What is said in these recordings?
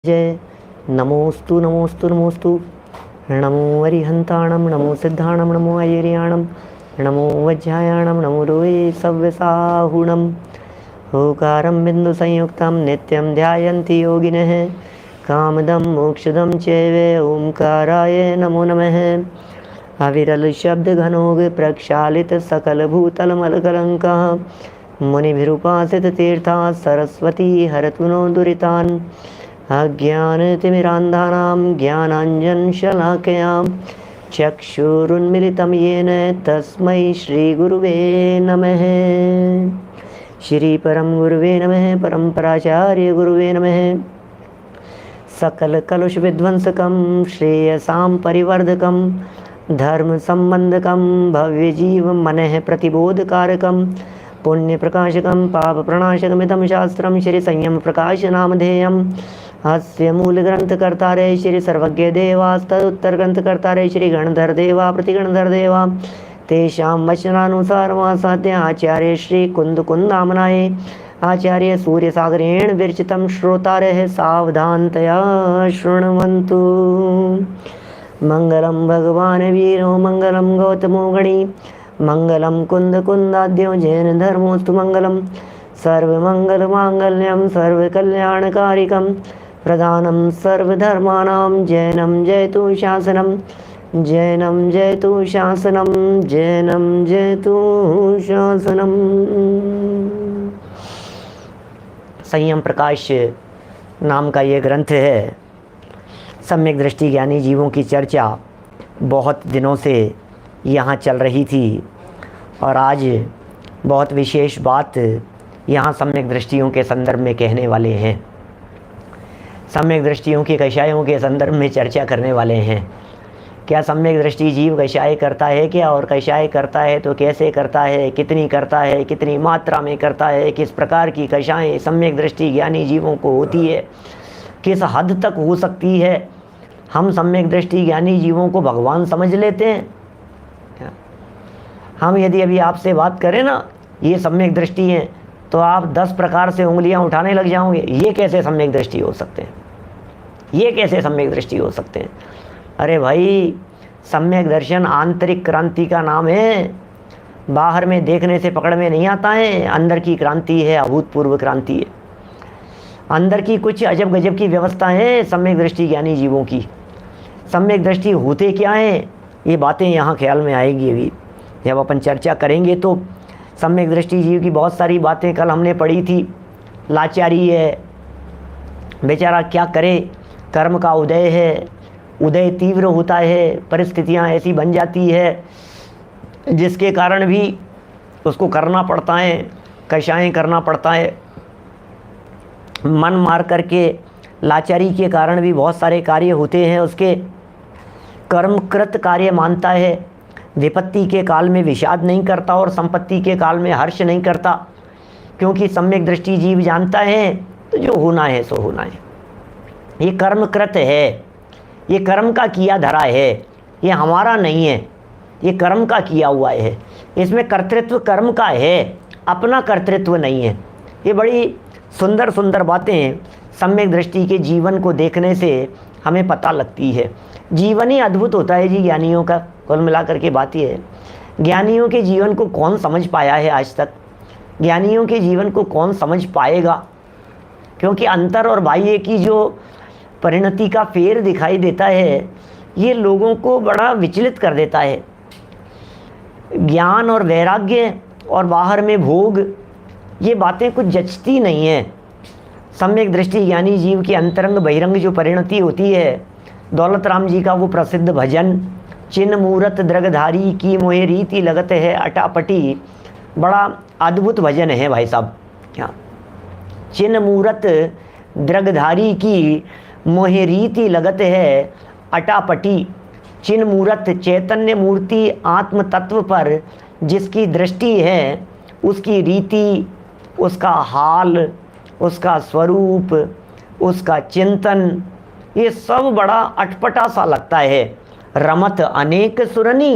जय नमोस्तु नमोस्तु नमोस्तु नमो अरिहंताणं नमो सिद्धाणं नमो अयर्याणं नमो वज्रायाणं नमो रोये सव्यसाहुणं होकारं बिन्दुसंयुक्तं नित्यं ध्यायन्ति योगिनः कामदं मोक्षदं चैव ओंकाराय नमो नमः अविरल शब्द घनोग प्रक्षालित सकल भूतलमलकलङ्कः मुनिभिरुपासित तीर्था सरस्वती हरतु नो दुरितान् अज्ञानतिमिरान्धानां ज्ञानाञ्जनशलाकयां चक्षुरुन्मिलितं येन तस्मै श्रीगुरुवे नमः। श्री परम गुरुवे नमः। परम्पराचार्य गुरुवे नमः। सकल कलुष विध्वंसकं श्रेयसां परिवर्धकं धर्म संबंधकं भव्य जीव मनः प्रतिबोधकारकं पुण्य प्रकाशकं पाप प्रणाशकमिदं शास्त्रं श्री संयम प्रकाश नामधेयम् अस्य मूल ग्रंथ कर्तारे श्री सर्वज्ञ देवास्तदुत्तर ग्रंथ कर्तारे श्री गणधर देवा प्रतिगणधर देवा तेषां वचनानुसार मासाद्य आचार्य श्री कुंद कुंदामनाये आचार्य सूर्य सागरेण विरचितं श्रोतारः सावधानतया शृण्वन्तु। मंगलम भगवान वीरो मंगलम गौतमो गणी मंगलम कुंद कुंदाद्यो जैन धर्मोस्तु मंगलम सर्वमंगल मांगल्यम सर्वकल्याणकारिकं प्रधानं सर्वधर्माणां जैनं जयतु शासनं जैनं जयतु शासनं जैनं जयतु शासनं। संयम प्रकाश नाम का ये ग्रंथ है। सम्यक दृष्टि ज्ञानी जीवों की चर्चा बहुत दिनों से यहाँ चल रही थी और आज बहुत विशेष बात यहाँ सम्यक दृष्टियों के संदर्भ में कहने वाले हैं। सम्यक दृष्टियों की कषायों के संदर्भ में चर्चा करने वाले हैं। क्या सम्यक दृष्टि जीव कषाय करता है क्या, और कषाय करता है तो कैसे करता है, कितनी करता है, कितनी मात्रा में करता है, किस प्रकार की कषाएँ सम्यक दृष्टि ज्ञानी जीवों को होती है, किस हद तक हो सकती है। हम सम्यक दृष्टि ज्ञानी जीवों को भगवान समझ लेते हैं। हम यदि अभी आपसे बात करें ना, ये सम्यक दृष्टि है, तो आप 10 प्रकार से उंगलियां उठाने लग जाओगे। ये कैसे सम्यक दृष्टि हो सकते हैं, ये कैसे सम्यक दृष्टि हो सकते हैं। अरे भाई, सम्यक दर्शन आंतरिक क्रांति का नाम है। बाहर में देखने से पकड़ में नहीं आता है। अंदर की क्रांति है, अभूतपूर्व क्रांति है। अंदर की कुछ अजब गजब की व्यवस्था है सम्यक दृष्टि ज्ञानी जीवों की। सम्यक दृष्टि होते क्या है, ये बातें यहाँ ख्याल में आएगी। अभी जब अपन चर्चा करेंगे तो सम्यक दृष्टि जीव की बहुत सारी बातें कल हमने पढ़ी थी। लाचारी है, बेचारा क्या करे, कर्म का उदय है, उदय तीव्र होता है, परिस्थितियां ऐसी बन जाती है जिसके कारण भी उसको करना पड़ता है, कषायें करना पड़ता है। मन मार करके लाचारी के कारण भी बहुत सारे कार्य होते हैं। उसके कर्मकृत कार्य मानता है। विपत्ति के काल में विषाद नहीं करता और संपत्ति के काल में हर्ष नहीं करता, क्योंकि सम्यक दृष्टि जीव जानता है तो जो होना है सो होना है। ये कर्मकृत है, ये कर्म का किया धरा है, ये हमारा नहीं है, ये कर्म का किया हुआ है। इसमें कर्तृत्व कर्म का है, अपना कर्तृत्व नहीं है। ये बड़ी सुंदर सुंदर बातें सम्यक दृष्टि के जीवन को देखने से हमें पता लगती है। जीवन ही अद्भुत होता है जी ज्ञानियों का। कुल मिलाकर के बात ये है, ज्ञानियों के जीवन को कौन समझ पाया है आज तक, ज्ञानियों के जीवन को कौन समझ पाएगा। क्योंकि अंतर और बाह्य की जो परिणति का फेर दिखाई देता है, ये लोगों को बड़ा विचलित कर देता है। ज्ञान और वैराग्य और बाहर में भोग, ये बातें कुछ जचती नहीं है। सम्यक दृष्टि ज्ञानी जीव की अंतरंग बहिरंग जो परिणति होती है, दौलत राम जी का वो प्रसिद्ध भजन, चिन्ह मूरत द्रगधारी की मोहे रीति लगत है अटापटी, बड़ा अद्भुत भजन है भाई साहब। क्या चिन्ह मूरत द्रगधारी की मोहे रीति लगत है अटापटी। चिन्ह मूरत चैतन्य मूर्ति आत्म तत्व पर जिसकी दृष्टि है, उसकी रीति, उसका हाल, उसका स्वरूप, उसका चिंतन, ये सब बड़ा अटपटा सा लगता है। रमत अनेक सुरनी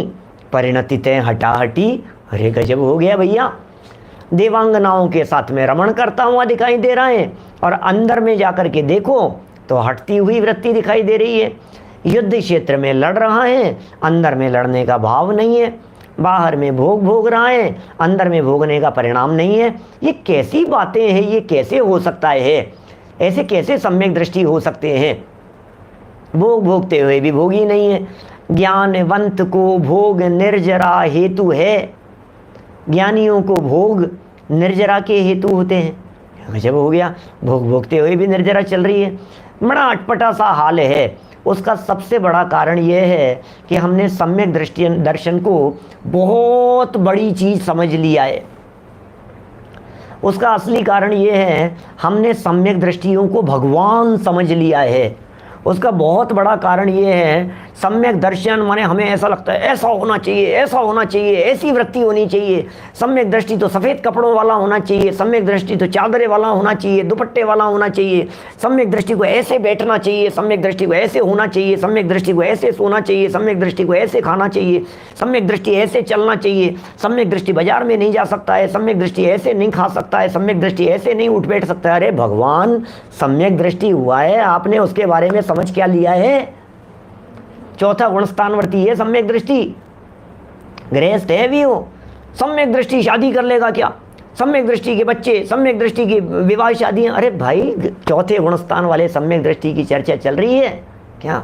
परिणति तय हटाहटी। अरे गजब हो गया भैया, देवांगनाओं के साथ में रमण करता हुआ दिखाई दे रहा है और अंदर में जाकर के देखो तो हटती हुई वृत्ति दिखाई दे रही है। युद्ध क्षेत्र में लड़ रहा है, अंदर में लड़ने का भाव नहीं है। बाहर में भोग रहा है, अंदर में भोगने का परिणाम नहीं है। ये कैसी बातें हैं, ये कैसे हो सकता है? ऐसे कैसे सम्यक दृष्टि हो सकते हैं? भोगते हुए भी भोगी नहीं है। ज्ञानवंत को भोग निर्जरा हेतु है। ज्ञानियों को भोग निर्जरा के हेतु होते हैं। गजब हो गया, भोगते हुए भी निर्जरा चल रही है। बड़ा अटपटा सा हाल है। उसका सबसे बड़ा कारण यह है कि हमने सम्यक दृष्टि दर्शन को बहुत बड़ी चीज़ समझ लिया है। उसका असली कारण यह है, हमने सम्यक दृष्टियों को भगवान समझ लिया है। उसका बहुत बड़ा कारण ये है, सम्यक दर्शन माने हमें ऐसा लगता है ऐसा होना चाहिए, ऐसा होना चाहिए, ऐसी वृत्ति होनी चाहिए। सम्यक दृष्टि तो सफ़ेद कपड़ों वाला होना चाहिए, सम्यक दृष्टि तो चादरे वाला होना चाहिए, दुपट्टे वाला होना चाहिए, सम्यक दृष्टि को ऐसे बैठना चाहिए, सम्यक दृष्टि को ऐसे होना चाहिए, सम्यक दृष्टि को ऐसे सोना चाहिए, सम्यक दृष्टि को ऐसे खाना चाहिए, सम्यक दृष्टि ऐसे चलना चाहिए, सम्यक दृष्टि बाजार में नहीं जा सकता है, सम्यक दृष्टि ऐसे नहीं खा सकता है, सम्यक दृष्टि ऐसे नहीं उठ बैठ सकता है। अरे भगवान, सम्यक दृष्टि हुआ है, आपने उसके बारे में समझ क्या लिया है? चौथा गुण स्थानवर्ती है सम्यक दृष्टि। गृहस्थ है भी हो, सम्यक दृष्टि शादी कर लेगा क्या? सम्यक दृष्टि के बच्चे, सम्यक दृष्टि की विवाह शादियां। अरे भाई, चौथे गुण स्थान वाले सम्यक दृष्टि की चर्चा चल रही है क्या?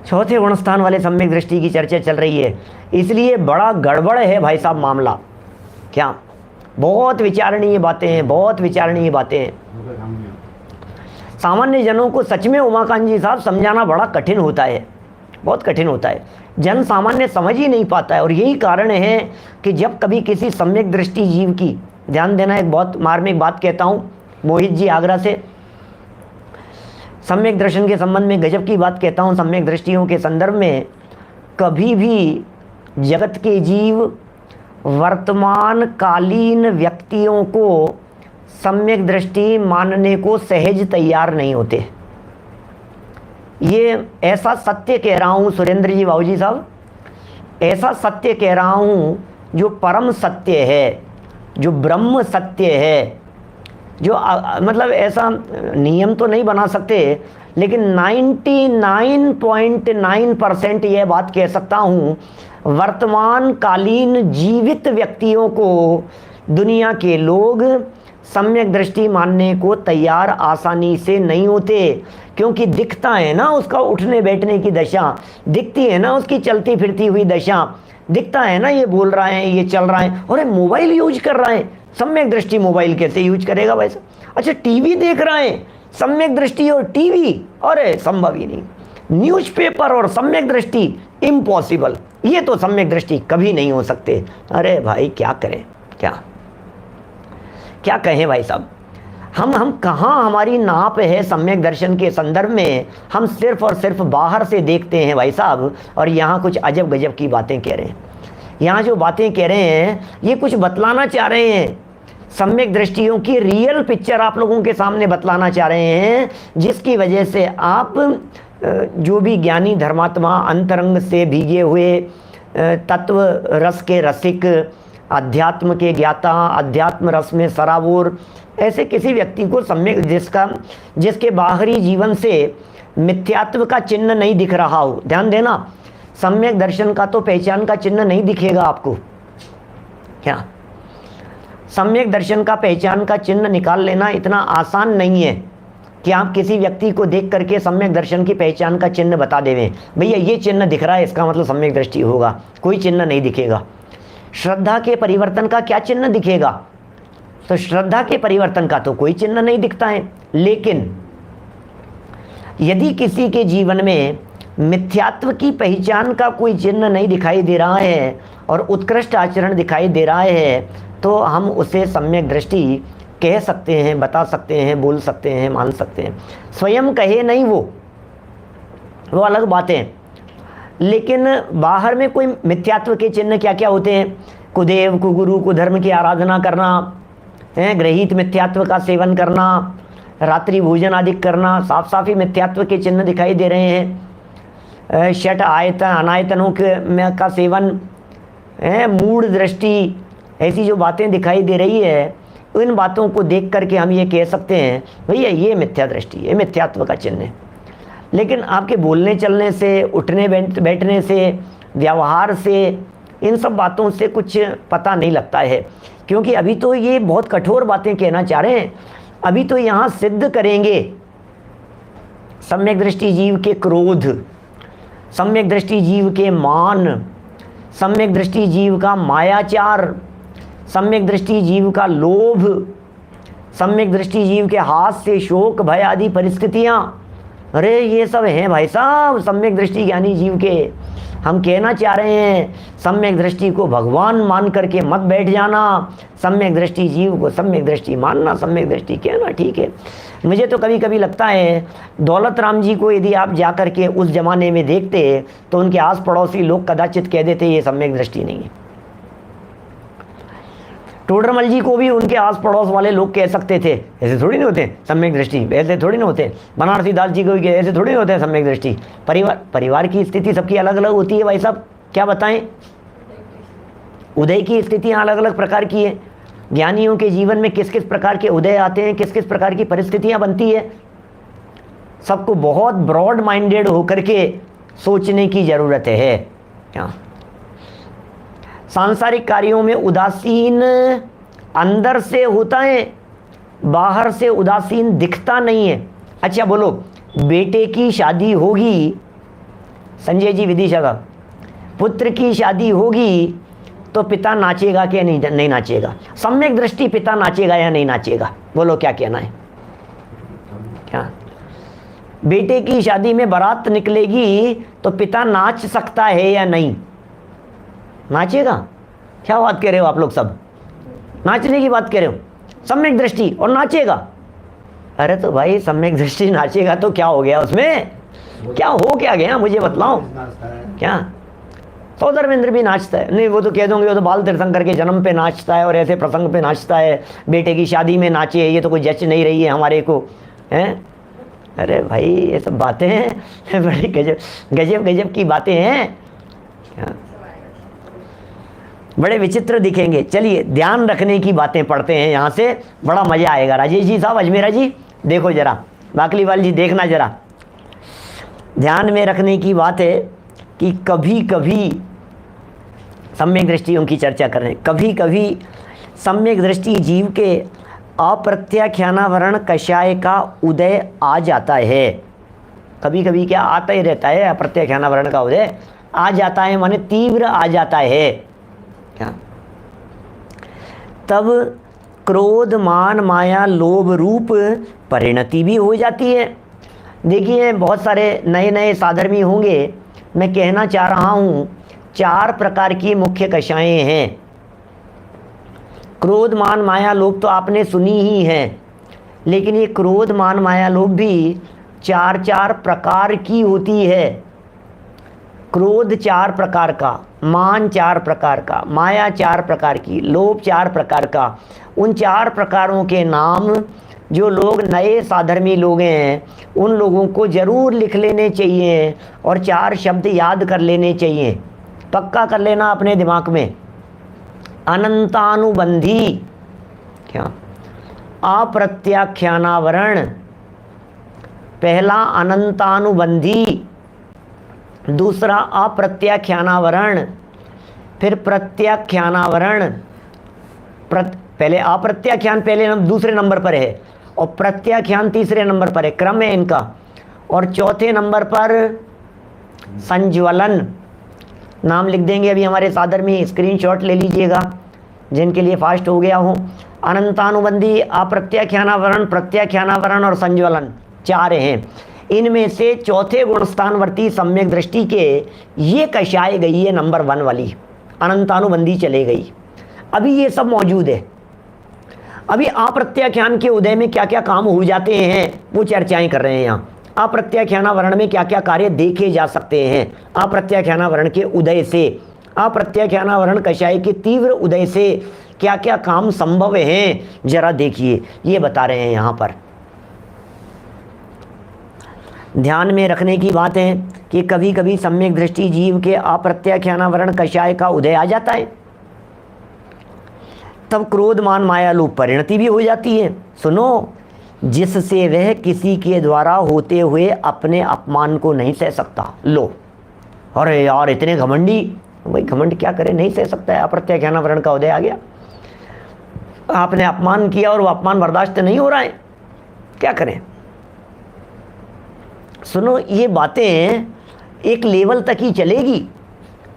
चौथे गुण स्थान वाले सम्यक दृष्टि की चर्चा चल रही है, इसलिए बड़ा गड़बड़ है भाई साहब मामला। क्या बहुत विचारणीय बातें हैं, बहुत विचारणीय बातें हैं। सामान्य जनों को सच में उमाकांत जी साहब समझाना बड़ा कठिन होता है, बहुत कठिन होता है। जन सामान्य समझ ही नहीं पाता है। और यही कारण है कि जब कभी किसी सम्यक दृष्टि जीव की, ध्यान देना, एक बहुत मार्मिक बात कहता हूँ, मोहित जी आगरा से, सम्यक दर्शन के संबंध में गजब की बात कहता हूँ। सम्यक दृष्टियों के संदर्भ में कभी भी जगत के जीव वर्तमान कालीन व्यक्तियों को सम्यक दृष्टि मानने को सहज तैयार नहीं होते। ये ऐसा सत्य कह रहा हूँ सुरेंद्र जी बाबूजी साहब, ऐसा सत्य कह रहा हूँ जो परम सत्य है, जो ब्रह्म सत्य है, जो मतलब ऐसा नियम तो नहीं बना सकते, लेकिन 99.9% यह बात कह सकता हूँ, वर्तमान कालीन जीवित व्यक्तियों को दुनिया के लोग सम्यक दृष्टि मानने को तैयार आसानी से नहीं होते। क्योंकि दिखता है ना उसका उठने बैठने की दशा, दिखती है ना उसकी चलती फिरती हुई दशा, दिखता है ना ये बोल रहा है, ये चल रहा है, और मोबाइल यूज कर रहा है। सम्यक दृष्टि मोबाइल कैसे यूज करेगा वैसे? अच्छा, टीवी देख रहा है, सम्यक दृष्टि और टीवी, अरे संभव ही नहीं। न्यूज़पेपर और सम्यक दृष्टि इम्पॉसिबल, ये तो सम्यक दृष्टि कभी नहीं हो सकते। अरे भाई क्या करें, क्या कहें भाई साहब? हम कहाँ हमारी नाप है सम्यक दर्शन के संदर्भ में? हम सिर्फ और सिर्फ बाहर से देखते हैं भाई साहब, और यहाँ कुछ अजब गजब की बातें कह रहे हैं। यहाँ जो बातें कह रहे हैं ये कुछ बतलाना चाह रहे हैं, सम्यक दृष्टियों की रियल पिक्चर आप लोगों के सामने बतलाना चाह रहे हैं, जिसकी वजह से आप जो भी ज्ञानी धर्मात्मा, अंतरंग से भीगे हुए, तत्व रस के रसिक, अध्यात्म के ज्ञाता, अध्यात्म रस में सराबोर, ऐसे किसी व्यक्ति को सम्यक, जिसके बाहरी जीवन से मिथ्यात्व का चिन्ह नहीं दिख रहा हो, ध्यान देना, सम्यक दर्शन का तो पहचान का चिन्ह नहीं दिखेगा आपको। क्या सम्यक दर्शन का पहचान का चिन्ह निकाल लेना इतना आसान नहीं है कि आप किसी व्यक्ति को देख करके सम्यक दर्शन की पहचान का चिन्ह बता देवें, भैया ये चिन्ह दिख रहा है इसका मतलब सम्यक दृष्टि होगा। कोई चिन्ह नहीं दिखेगा। श्रद्धा के परिवर्तन का क्या चिन्ह दिखेगा? तो श्रद्धा के परिवर्तन का तो कोई चिन्ह नहीं दिखता है। लेकिन यदि किसी के जीवन में मिथ्यात्व की पहचान का कोई चिन्ह नहीं दिखाई दे रहा है और उत्कृष्ट आचरण दिखाई दे रहा है, तो हम उसे सम्यक दृष्टि कह सकते हैं, बता सकते हैं, बोल सकते हैं, मान सकते हैं। स्वयं कहे नहीं वो अलग बातें। लेकिन बाहर में कोई मिथ्यात्व के चिन्ह क्या क्या होते हैं? कुदेव, कुगुरु, कुधर्म की आराधना करना, ग्रहित मिथ्यात्व का सेवन करना, रात्रि भोजन आदि करना, साफ साफ ही मिथ्यात्व के चिन्ह दिखाई दे रहे हैं। षट आयतन अनायतनों का सेवन, मूढ़ दृष्टि, ऐसी जो बातें दिखाई दे रही है, इन बातों को देख करके हम ये कह सकते हैं भैया ये मिथ्या दृष्टि, ये मिथ्यात्व का चिन्ह है। लेकिन आपके बोलने चलने से, उठने बैठने से, व्यवहार से, इन सब बातों से कुछ पता नहीं लगता है, क्योंकि अभी तो ये बहुत कठोर बातें कहना चाह रहे हैं। अभी तो यहाँ सिद्ध करेंगे सम्यक दृष्टि जीव के क्रोध, सम्यक दृष्टि जीव के मान, सम्यक दृष्टि जीव का मायाचार, सम्यक दृष्टि जीव का लोभ, सम्यक दृष्टि जीव के हास्य, शोक, भय आदि परिस्थितियाँ। अरे ये सब हैं भाई साहब सम्यक दृष्टि ज्ञानी जीव के। हम कहना चाह रहे हैं सम्यक दृष्टि को भगवान मान करके मत बैठ जाना, सम्यक दृष्टि जीव को सम्यक दृष्टि मानना, सम्यक दृष्टि कहना ठीक है। मुझे तो कभी कभी लगता है दौलत राम जी को यदि आप जा करके उस ज़माने में देखते तो उनके आस पड़ोसी लोग कदाचित कह देते ये सम्यक दृष्टि नहीं है। टोडरमल जी को भी उनके आस पड़ोस वाले लोग कह सकते थे ऐसे थोड़ी नहीं होते सम्यक दृष्टि, ऐसे थोड़ी नहीं होते। बनारसी दास जी को भी ऐसे थोड़ी नहीं होते सम्यक दृष्टि। परिवार की स्थिति सबकी अलग अलग होती है भाई साहब, क्या बताएं। उदय की स्थितियाँ अलग अलग प्रकार की है। ज्ञानियों के जीवन में किस किस प्रकार के उदय आते हैं, किस किस प्रकार की परिस्थितियाँ बनती है, सबको बहुत ब्रॉड माइंडेड होकर के सोचने की ज़रूरत है। क्या सांसारिक कार्यों में उदासीन अंदर से होता है, बाहर से उदासीन दिखता नहीं है। अच्छा बोलो, बेटे की शादी होगी, संजय जी विदिशा का पुत्र की शादी होगी तो पिता नाचेगा कि नहीं नाचेगा? सम्यक दृष्टि पिता नाचेगा या नहीं नाचेगा? बोलो क्या कहना है? क्या बेटे की शादी में बारात निकलेगी तो पिता नाच सकता है या नहीं? नाचेगा। क्या बात कह रहे हो आप लोग सब? नाचने की बात कह रहे हो, सम्यक दृष्टि और नाचेगा। अरे तो भाई सम्यक दृष्टि नाचेगा तो क्या हो गया उसमें? क्या हो क्या गया मुझे बतलाओ। क्या सौधर्मेंद्र भी नाचता है? नहीं, वो तो कह दूंगे वो तो बाल तीर्थंकर के जन्म पे नाचता है और ऐसे प्रसंग पे नाचता है, बेटे की शादी में नाचे, ये तो कोई जच नहीं रही है हमारे को, हैं? अरे भाई ये सब बातें हैं बड़ी गजब गजब गजब की बातें हैं, क्या बड़े विचित्र दिखेंगे। चलिए ध्यान रखने की बातें पढ़ते हैं, यहाँ से बड़ा मज़ा आएगा। राजेश जी साहब, अजमेरा जी देखो जरा, बाकलीवाल जी देखना जरा। ध्यान में रखने की बात है कि कभी कभी सम्यक दृष्टियों की चर्चा कर रहे हैं, कभी कभी सम्यक दृष्टि जीव के अप्रत्याख्यानावरण कषाय का उदय आ जाता है। कभी कभी क्या आता ही रहता है, अप्रत्याख्यानावरण का उदय आ जाता है, माने तीव्र आ जाता है। क्या तब क्रोध, मान, माया, लोभ रूप परिणति भी हो जाती है। देखिए बहुत सारे नए नए साधर्मी होंगे, मैं कहना चाह रहा हूँ 4 प्रकार की मुख्य कषाएं हैं। क्रोध, मान, माया, लोभ तो आपने सुनी ही है, लेकिन ये क्रोध, मान, माया, लोभ भी 4 प्रकार की होती है। क्रोध 4 प्रकार का, मान 4 प्रकार का, माया 4 प्रकार की, लोभ 4 प्रकार का। उन 4 प्रकारों के नाम जो लोग नए साधर्मी लोग हैं उन लोगों को ज़रूर लिख लेने चाहिए और 4 शब्द याद कर लेने चाहिए, पक्का कर लेना अपने दिमाग में। अनंतानुबंधी, क्या अप्रत्याख्यानावरण, पहला अनंतानुबंधी, दूसरा अप्रत्याख्यानावरण, फिर प्रत्याख्यानावरण। पहले अप्रत्याख्यान पहले दूसरे नंबर पर है और प्रत्याख्यान तीसरे नंबर पर है, क्रम है इनका। और चौथे नंबर पर संज्वलन, नाम लिख देंगे अभी हमारे साधर्मी, स्क्रीनशॉट ले लीजिएगा जिनके लिए फास्ट हो गया हो। अनंतानुबंधी, अप्रत्याख्यानावरण, प्रत्याख्यानावरण और संज्वलन 4 हैं। इनमें से चौथे गुणस्थानवर्ती सम्यक दृष्टि के ये कषाय गई है नंबर 1 वाली, अनंतानुबंधी चले गई। अभी ये सब मौजूद है। अभी अप्रत्याख्यान के उदय में क्या क्या काम हो जाते हैं वो चर्चाएं कर रहे हैं यहाँ। अप्रत्याख्यानावरण में क्या क्या कार्य देखे जा सकते हैं अप्रत्याख्यानावरण के उदय से, अप्रत्याख्यानावरण कषाय के तीव्र उदय से क्या क्या काम संभव हैं, जरा देखिए, ये बता रहे हैं यहाँ पर। ध्यान में रखने की बात है कि कभी कभी सम्यक दृष्टि जीव के अप्रत्याख्यानावरण कषाय का उदय आ जाता है, तब क्रोध मान माया लोभ परिणति भी हो जाती है। सुनो, जिससे वह किसी के द्वारा होते हुए अपने अपमान को नहीं सह सकता। लो, अरे यार इतने घमंडी, भाई घमंड क्या करे, नहीं सह सकता है, अप्रत्याख्यानावरण का उदय आ गया, आपने अपमान किया और वो अपमान बर्दाश्त नहीं हो रहा है, क्या करें। सुनो, ये बातें एक लेवल तक ही चलेगी,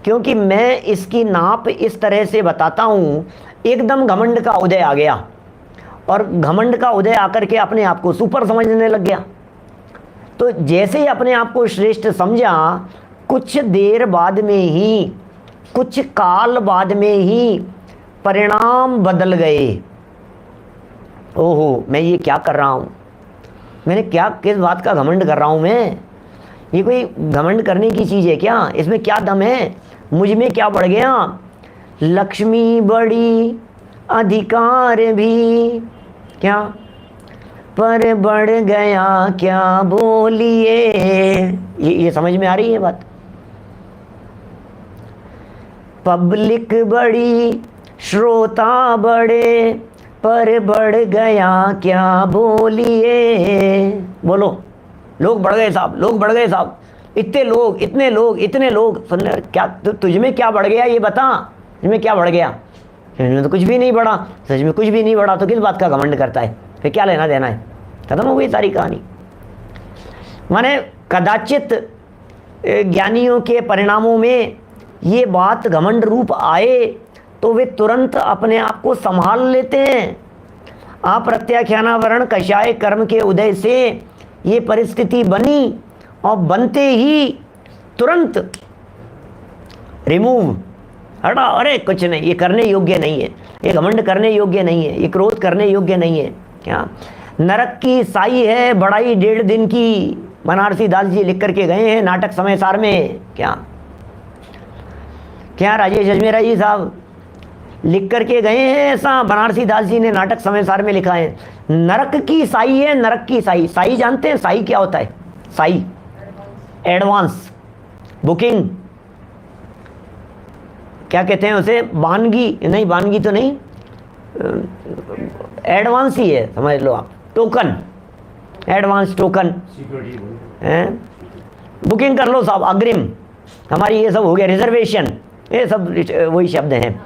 क्योंकि मैं इसकी नाप इस तरह से बताता हूँ। एकदम घमंड का उदय आ गया और घमंड का उदय आकर के अपने आप को सुपर समझने लग गया, तो जैसे ही अपने आप को श्रेष्ठ समझा, कुछ देर बाद में ही, कुछ काल बाद में ही परिणाम बदल गए। ओहो, मैं ये क्या कर रहा हूँ, मैंने क्या, किस बात का घमंड कर रहा हूँ मैं, ये कोई घमंड करने की चीज़ है क्या, इसमें क्या दम है, मुझ में क्या बढ़ गया। लक्ष्मी बड़ी अधिकार भी क्या, पर बढ़ गया क्या बोलिए। ये समझ में आ रही है बात। पब्लिक बड़ी, श्रोता बड़े, पर बढ़ गया क्या बोलिए। बोलो, लोग बढ़ गए साहब, लोग बढ़ गए साहब, इतने लोग, इतने लोग, इतने लोग। सुन, क्या तुझ में क्या बढ़ गया, ये बता, तुझ में क्या बढ़ गया। तुझमें तो कुछ भी नहीं बढ़ा, सच में कुछ भी नहीं बढ़ा, तो किस बात का घमंड करता है, फिर क्या लेना देना है, खत्म हो गई सारी कहानी। माने कदाचित ज्ञानियों के परिणामों में ये बात घमंड रूप आए तो वे तुरंत अपने आप को संभाल लेते हैं। अप्रत्याख्यानावरण कषाय कर्म के उदय से ये परिस्थिति बनी और बनते ही तुरंत रिमूव, हटा, अरे कुछ नहीं, ये करने योग्य नहीं है, ये घमंड करने योग्य नहीं है, ये क्रोध करने योग्य नहीं है। क्या नरक की साई है बड़ाई 1.5 दिन की, बनारसी दास जी लिख करके गए हैं नाटक समय सार में। क्या राजेश अजमेरा जी साहब लिख करके गए हैं, ऐसा बनारसी दास जी ने नाटक समय सार में लिखा है। नरक की साई है, नरक की साई। साई जानते हैं साई क्या होता है? साई एडवांस बुकिंग, क्या कहते हैं उसे, बानगी नहीं, बानगी तो नहीं, एडवांस ही है, समझ लो आप, टोकन, एडवांस टोकन, बुकिंग कर लो साहब, अग्रिम, हमारी ये सब हो गया, रिजर्वेशन, ये सब वही शब्द हैं।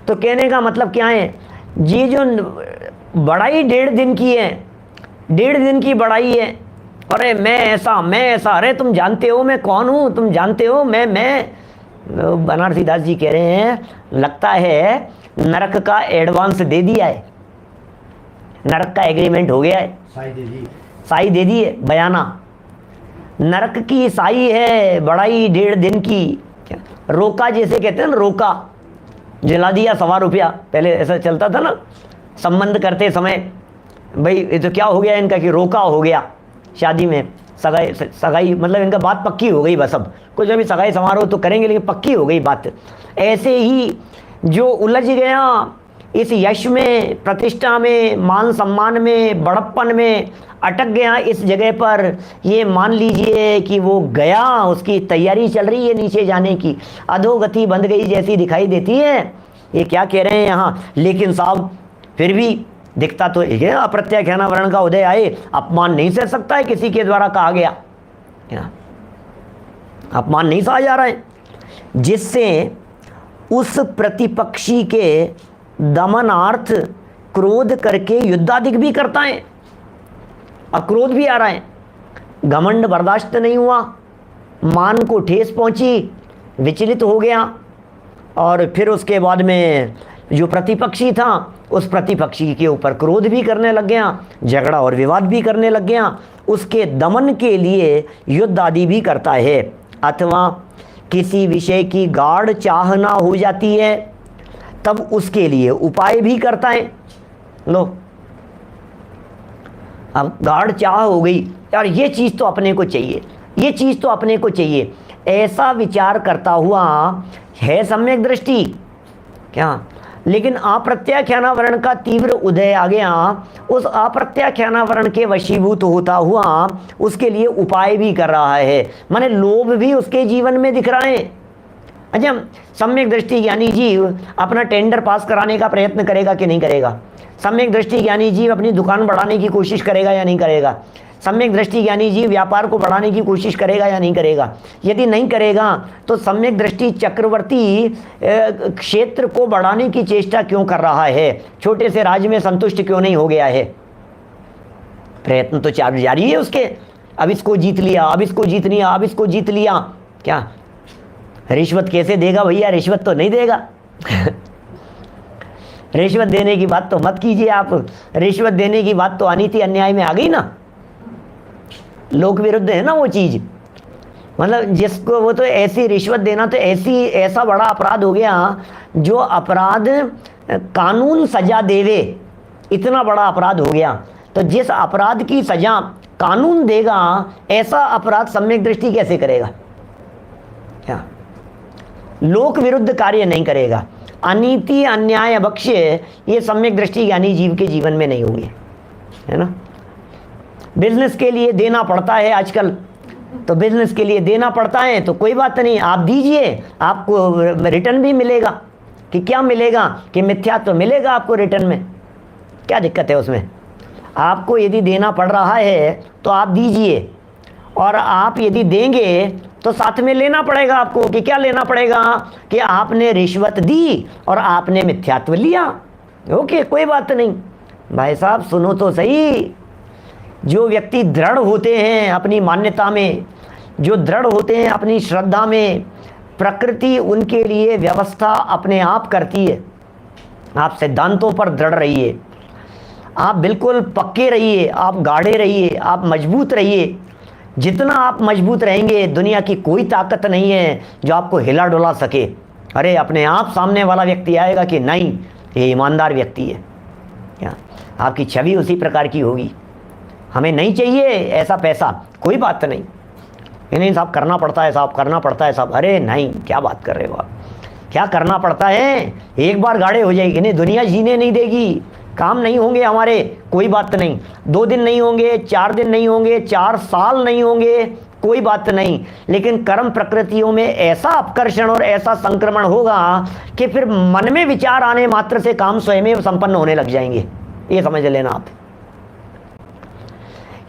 तो कहने का मतलब क्या है, ये जो बढ़ाई 1.5 दिन की है, 1.5 दिन की बढ़ाई है, अरे मैं ऐसा, मैं ऐसा, अरे तुम जानते हो मैं कौन हूँ, तुम जानते हो मैं बनारसी दास जी कह रहे हैं, लगता है नरक का एडवांस दे दिया है, नरक का एग्रीमेंट हो गया है, साई दे दी है, बयाना, नरक की साई है बढ़ाई 1.5 दिन की। रोका जैसे कहते हैं ना, रोका, जला दिया 1.25 रुपया, पहले ऐसा चलता था ना संबंध करते समय, भाई ये तो क्या हो गया इनका कि रोका हो गया, शादी में सगाई मतलब इनका बात पक्की हो गई, बस अब कुछ अभी सगाई समारोह तो करेंगे लेकिन पक्की हो गई बात। ऐसे ही जो उलझ गया इस यश में, प्रतिष्ठा में, मान सम्मान में, बड़प्पन में, अटक गया इस जगह पर, ये मान लीजिए कि वो गया, उसकी तैयारी चल रही है नीचे जाने की, अधोगति बंध गई जैसी दिखाई देती है। ये क्या कह रहे हैं यहाँ, लेकिन साहब फिर भी दिखता तो एक है, अप्रत्याख्यानावरण का उदय आए, अपमान नहीं सह सकता है, किसी के द्वारा कहा गया, अपमान नहीं सहा जा रहा है, जिससे उस प्रतिपक्षी के दमनार्थ क्रोध करके युद्धाधिक भी करता है, और क्रोध भी आ रहा है, घमंड बर्दाश्त नहीं हुआ, मान को ठेस पहुंची, विचलित हो गया, और फिर उसके बाद में जो प्रतिपक्षी था उस प्रतिपक्षी के ऊपर क्रोध भी करने लग गया, झगड़ा और विवाद भी करने लग गया, उसके दमन के लिए युद्ध आदि भी करता है। अथवा किसी विषय की गाढ़ चाहना हो जाती है तब उसके लिए उपाय भी करता है। लो, अब गाढ़ चाह हो गई, यार ये चीज़ तो अपने को चाहिए, ये चीज़ तो अपने को चाहिए, ऐसा विचार करता हुआ है सम्यक दृष्टि क्या, लेकिन अप्रत्याख्यानावरण का तीव्र उदय आ गया, उस अप्रत्याख्यानावरण के वशीभूत होता हुआ उसके लिए उपाय भी कर रहा है, माने लोभ भी उसके जीवन में दिख रहा है। अच्छा, सम्यक दृष्टि ज्ञानी जीव अपना टेंडर पास कराने का प्रयत्न करेगा कि नहीं करेगा? सम्यक दृष्टि ज्ञानी जीव अपनी दुकान बढ़ाने की कोशिश करेगा या नहीं करेगा? सम्यक दृष्टि ज्ञानी जीव व्यापार को बढ़ाने की कोशिश करेगा या नहीं करेगा? यदि नहीं करेगा तो सम्यक दृष्टि चक्रवर्ती क्षेत्र को बढ़ाने की चेष्टा क्यों कर रहा है? छोटे से राज्य में संतुष्ट क्यों नहीं हो गया है? प्रयत्न तो जारी है उसके। अब इसको जीत लिया, अब इसको जीत लिया, अब इसको जीत लिया। क्या रिश्वत कैसे देगा भैया? रिश्वत तो नहीं देगा। रिश्वत देने की बात तो मत कीजिए आप। रिश्वत देने की बात तो अनीति अन्याय में आ गई ना, लोक विरुद्ध है ना वो चीज। मतलब जिसको वो तो ऐसी रिश्वत देना तो ऐसा बड़ा अपराध हो गया जो अपराध कानून सजा देवे, इतना बड़ा अपराध हो गया। तो जिस अपराध की सजा कानून देगा ऐसा अपराध सम्यक दृष्टि कैसे करेगा? क्या लोक विरुद्ध कार्य नहीं करेगा। अनीति अन्याय अभक्ष्य ये सम्यक दृष्टि ज्ञानी जीव के जीवन में नहीं होंगे, है ना। बिजनेस के लिए देना पड़ता है आजकल, तो बिजनेस के लिए देना पड़ता है तो कोई बात नहीं, आप दीजिए, आपको रिटर्न भी मिलेगा। कि क्या मिलेगा? कि मिथ्यात्व तो मिलेगा आपको रिटर्न में। क्या दिक्कत है उसमें? आपको यदि देना पड़ रहा है तो आप दीजिए, और आप यदि देंगे तो साथ में लेना पड़ेगा आपको। कि क्या लेना पड़ेगा? कि आपने रिश्वत दी और आपने मिथ्यात्व लिया। ओके, कोई बात नहीं। भाई साहब सुनो तो सही, जो व्यक्ति दृढ़ होते हैं अपनी मान्यता में, जो दृढ़ होते हैं अपनी श्रद्धा में, प्रकृति उनके लिए व्यवस्था अपने आप करती है। आप सिद्धांतों पर दृढ़ रहिए, आप बिल्कुल पक्के रहिए, आप गाढ़े रहिए, आप मजबूत रहिए। जितना आप मजबूत रहेंगे दुनिया की कोई ताकत नहीं है जो आपको हिला डुला सके। अरे अपने आप सामने वाला व्यक्ति आएगा कि नहीं ये ईमानदार व्यक्ति है। क्या आपकी छवि उसी प्रकार की होगी। हमें नहीं चाहिए ऐसा पैसा, कोई बात नहीं, नहीं साहब करना पड़ता है, साहब करना पड़ता है साहब। अरे नहीं, क्या बात कर रहे हो आप? क्या करना पड़ता है? एक बार गाढ़े हो जाएगी, नहीं दुनिया जीने नहीं देगी। काम नहीं होंगे हमारे, कोई बात नहीं। 2 दिन नहीं होंगे, 4 दिन नहीं होंगे, 4 साल नहीं होंगे, कोई बात नहीं। लेकिन कर्म प्रकृतियों में ऐसा अपकर्षण और ऐसा संक्रमण होगा कि फिर मन में विचार आने मात्र से काम स्वयं संपन्न होने लग जाएंगे। ये समझ लेना आप।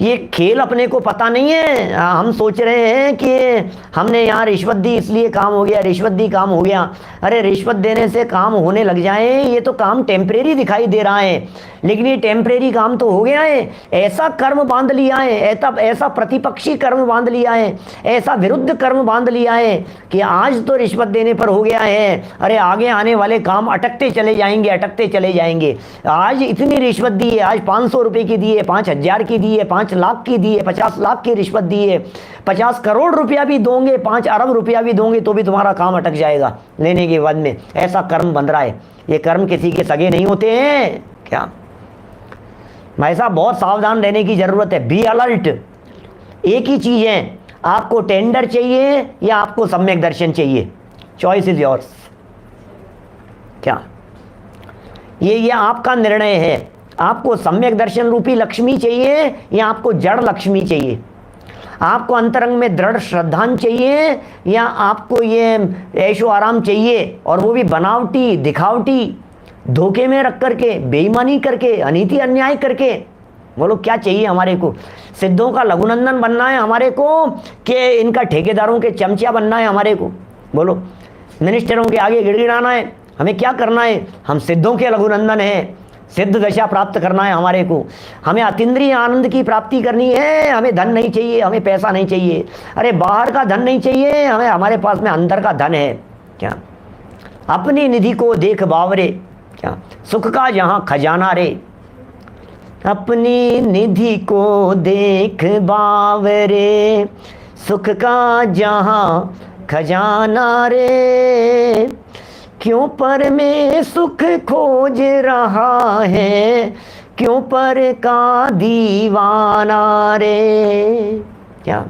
ये खेल अपने को पता नहीं है। हम सोच रहे हैं कि हमने यहाँ रिश्वत दी इसलिए काम हो गया, रिश्वत दी काम हो गया। अरे रिश्वत देने से काम होने लग जाए ये तो काम टेम्परेरी दिखाई दे रहा है, लेकिन ये टेम्परेरी काम तो हो गया है। ऐसा कर्म बांध लिया है, ऐसा प्रतिपक्षी कर्म बांध लिया है, ऐसा विरुद्ध कर्म बांध लिया है कि आज तो रिश्वत देने पर हो गया है, अरे आगे आने वाले काम अटकते चले जाएंगे, अटकते चले जाएंगे। आज इतनी रिश्वत दी है, आज 500 रुपये की दी है, 5000 की दी है, 5 लाख की दी है, 50 लाख की रिश्वत दी है, 50 करोड़ रुपया भी दोगे, 5 अरब रुपया भी दोगे तो भी तुम्हारा काम अटक जाएगा लेने के बाद में। ऐसा कर्म बन रहा है। ये कर्म किसी के सगे नहीं होते हैं। क्या भाई साहब, बहुत सावधान रहने की जरूरत है। Be alert. एक ही चीज है, आपको टेंडर चाहिए या आपको सम्यक दर्शन चाहिए? Choice is yours. क्या ये आपका निर्णय है। आपको सम्यक दर्शन रूपी लक्ष्मी चाहिए या आपको जड़ लक्ष्मी चाहिए? आपको अंतरंग में दृढ़ श्रद्धान चाहिए या आपको ये ऐशो आराम चाहिए, और वो भी बनावटी, दिखावटी, धोखे में रख करके, बेईमानी करके, अनीति अन्याय करके? बोलो क्या चाहिए हमारे को? सिद्धों का लघुनंदन बनना है हमारे को कि इनका ठेकेदारों के चमचा बनना है हमारे को? बोलो, मिनिस्टरों के आगे गिड़गिड़ाना है? हमें क्या करना है? हम सिद्धों के लघुनंदन हैं, सिद्ध दशा प्राप्त करना है हमारे को। हमें अतीन्द्रिय आनंद की प्राप्ति करनी है। हमें धन नहीं चाहिए, हमें पैसा नहीं चाहिए, अरे बाहर का धन नहीं चाहिए हमें, हमारे पास में अंदर का धन है। क्या अपनी निधि को देख बावरे, क्या सुख का जहां खजाना रे, अपनी निधि को देख बावरे, सुख का जहां खजाना रे, क्यों पर में सुख खोज रहा है, क्यों पर का दीवाना रे। क्या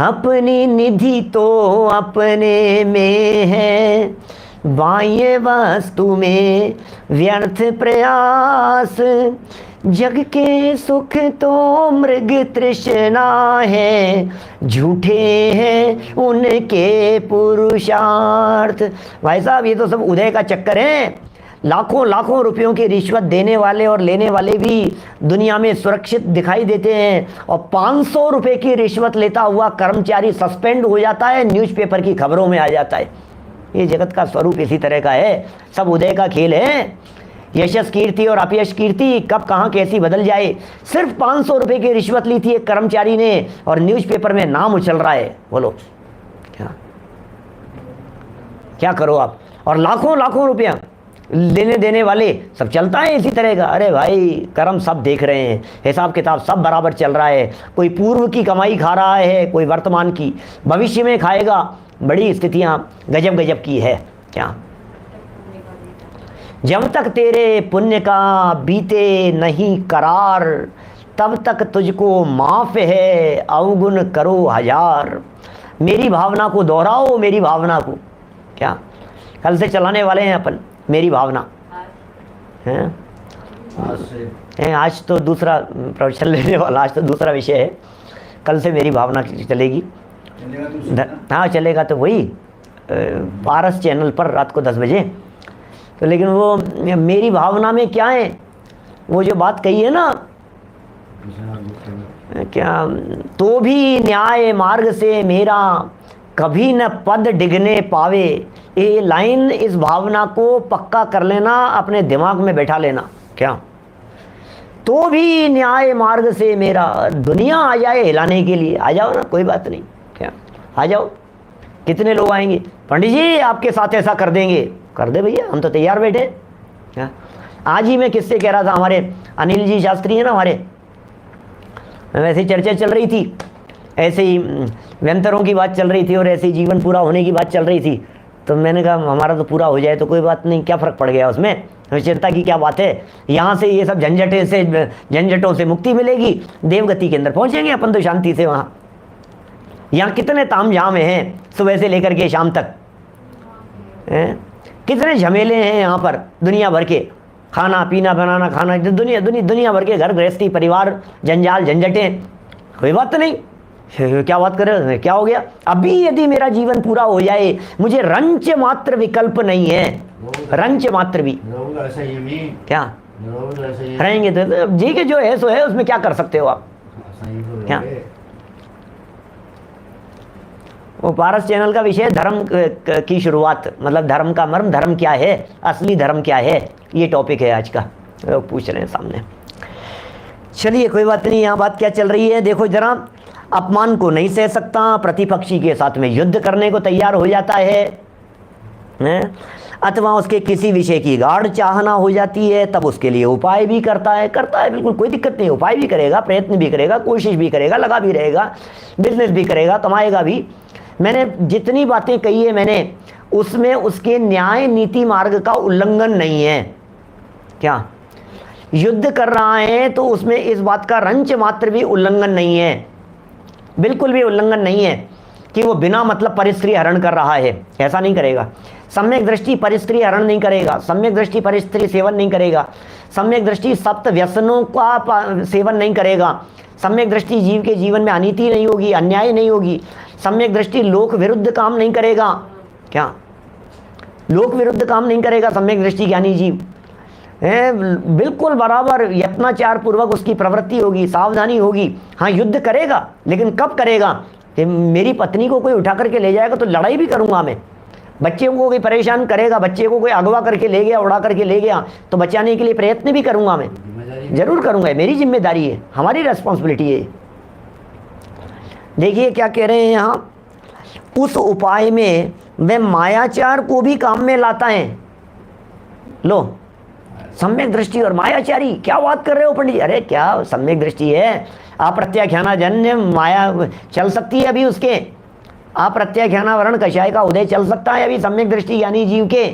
अपनी निधि तो अपने में है, बाह्य वस्तु में व्यर्थ प्रयास, जग के सुख तो मृग तृष्णा है, झूठे हैं उनके पुरुषार्थ। भाई साहब ये तो सब उदय का चक्कर है। लाखों लाखों रुपयों की रिश्वत देने वाले और लेने वाले भी दुनिया में सुरक्षित दिखाई देते हैं, और 500 रुपए की रिश्वत लेता हुआ कर्मचारी सस्पेंड हो जाता है, न्यूज़पेपर की खबरों में आ जाता है। ये जगत का स्वरूप इसी तरह का है, सब उदय का खेल है। यशस कीर्ति और अपयश कीर्ति कब कहाँ कैसी बदल जाए। सिर्फ 500 रुपए की रिश्वत ली थी एक कर्मचारी ने और न्यूज़पेपर में नाम उछल रहा है। बोलो क्या करो आप। और लाखों लाखों रुपया लेने देने वाले सब चलता है इसी तरह का। अरे भाई कर्म सब देख रहे हैं, हिसाब किताब सब बराबर चल रहा है। कोई पूर्व की कमाई खा रहा है, कोई वर्तमान की, भविष्य में खाएगा। बड़ी स्थितियां गजब गजब की है। क्या जब तक तेरे पुण्य का बीते नहीं करार, तब तक तुझको माफ है अवगुण करो हजार। मेरी भावना को दोहराओ, मेरी भावना को। क्या कल से चलाने वाले हैं अपन मेरी भावना हैं? आज तो दूसरा प्रवचन लेने वाला, आज तो दूसरा विषय है। कल से मेरी भावना चलेगी। हाँ चलेगा तो वही पारस चैनल पर रात को 10 बजे। तो लेकिन वो मेरी भावना में क्या है, वो जो बात कही है ना, क्या तो भी न्याय मार्ग से मेरा कभी न पद डिगने पावे। ये लाइन, इस भावना को पक्का कर लेना, अपने दिमाग में बैठा लेना। क्या तो भी न्याय मार्ग से मेरा, दुनिया आ जाए हिलाने के लिए, आ जाओ ना, कोई बात नहीं। क्या आ जाओ। कितने लोग आएंगे? पंडित जी आपके साथ ऐसा कर देंगे। कर दे भैया, हम तो तैयार बैठे। क्या आज ही मैं किससे कह रहा था, हमारे अनिल जी शास्त्री है ना हमारे, वैसे चर्चा चल रही थी, ऐसे ही व्यंतरों की बात चल रही थी और ऐसे ही जीवन पूरा होने की बात चल रही थी। तो मैंने कहा हमारा तो पूरा हो जाए तो कोई बात नहीं, क्या फ़र्क पड़ गया उसमें, चिंता की क्या बात है। यहाँ से ये सब झंझटों से मुक्ति मिलेगी, देवगति के अंदर पहुँचेंगे अपन तो शांति से। वहाँ यहाँ कितने ताम झाम हैं सुबह से लेकर के शाम तक, कितने झमेले हैं यहाँ पर दुनिया भर के, खाना पीना बनाना खाना, दुनिया भर के घर गृहस्थी परिवार जंजाल झंझटें। कोई बात नहीं, क्या बात कर रहे हो, क्या हो गया। अभी यदि मेरा जीवन पूरा हो जाए, मुझे रंच मात्र विकल्प नहीं है, रंच मात्र भी। क्या रहेंगे तो जी के जो है सो है, उसमें क्या कर सकते हो आप। क्या वो पारस चैनल का विषय धर्म की शुरुआत, मतलब धर्म का मर्म, धर्म क्या है, असली धर्म क्या है, ये टॉपिक है आज का। लोग पूछ रहे हैं सामने। चलिए कोई बात नहीं। यहाँ बात क्या चल रही है देखो जरा। अपमान को नहीं सह सकता, प्रतिपक्षी के साथ में युद्ध करने को तैयार हो जाता है, अथवा उसके किसी विषय की गाढ़ चाहना हो जाती है, तब उसके लिए उपाय भी करता है बिल्कुल कोई दिक्कत नहीं। उपाय भी करेगा, प्रयत्न भी करेगा, कोशिश भी करेगा, लगा भी रहेगा, बिजनेस भी करेगा, कमाएगा भी। मैंने जितनी बातें कही है मैंने, उसमें उसके न्याय नीति मार्ग का उल्लंघन नहीं है। क्या युद्ध कर रहा है तो उसमें इस बात का रंच मात्र भी उल्लंघन नहीं है, बिल्कुल भी उल्लंघन नहीं है कि वो बिना मतलब परिस्त्री हरण कर रहा है। ऐसा नहीं करेगा। सम्यक दृष्टि परिस्त्री हरण नहीं करेगा, सम्यक दृष्टि परिस्त्री सेवन नहीं करेगा, सम्यक दृष्टि सप्त व्यसनों का सेवन नहीं करेगा, सम्यक दृष्टि जीव के जीवन में अनीति नहीं होगी, अन्याय नहीं होगी, सम्यक दृष्टि लोक विरुद्ध काम नहीं करेगा। क्या लोक विरुद्ध काम नहीं करेगा सम्यक दृष्टि ज्ञानी जीव, बिल्कुल बराबर यत्नाचार पूर्वक उसकी प्रवृत्ति होगी, सावधानी होगी। हाँ युद्ध करेगा, लेकिन कब करेगा कि मेरी पत्नी को कोई उठा करके ले जाएगा तो लड़ाई भी करूंगा मैं। बच्चे को कोई परेशान करेगा, बच्चे को कोई अगवा करके ले गया, उड़ा करके ले गया, तो बचाने के लिए प्रयत्न भी करूंगा मैं, जरूर करूंगा। मेरी जिम्मेदारी है, हमारी रेस्पॉन्सिबिलिटी है। देखिए क्या कह रहे हैं यहाँ, उस उपाय में वे मायाचार को भी काम में लाता है। लो सम्यक दृष्टि और मायाचारी, क्या बात कर रहे हो पंडित जी। अरे क्या सम्यक दृष्टि है, अप्रत्याख्यानाजन्य माया चल सकती है अभी उसके, अप्रत्याख्यानावरण कषाय का उदय चल सकता है अभी सम्यक दृष्टि ज्ञानी जीव के।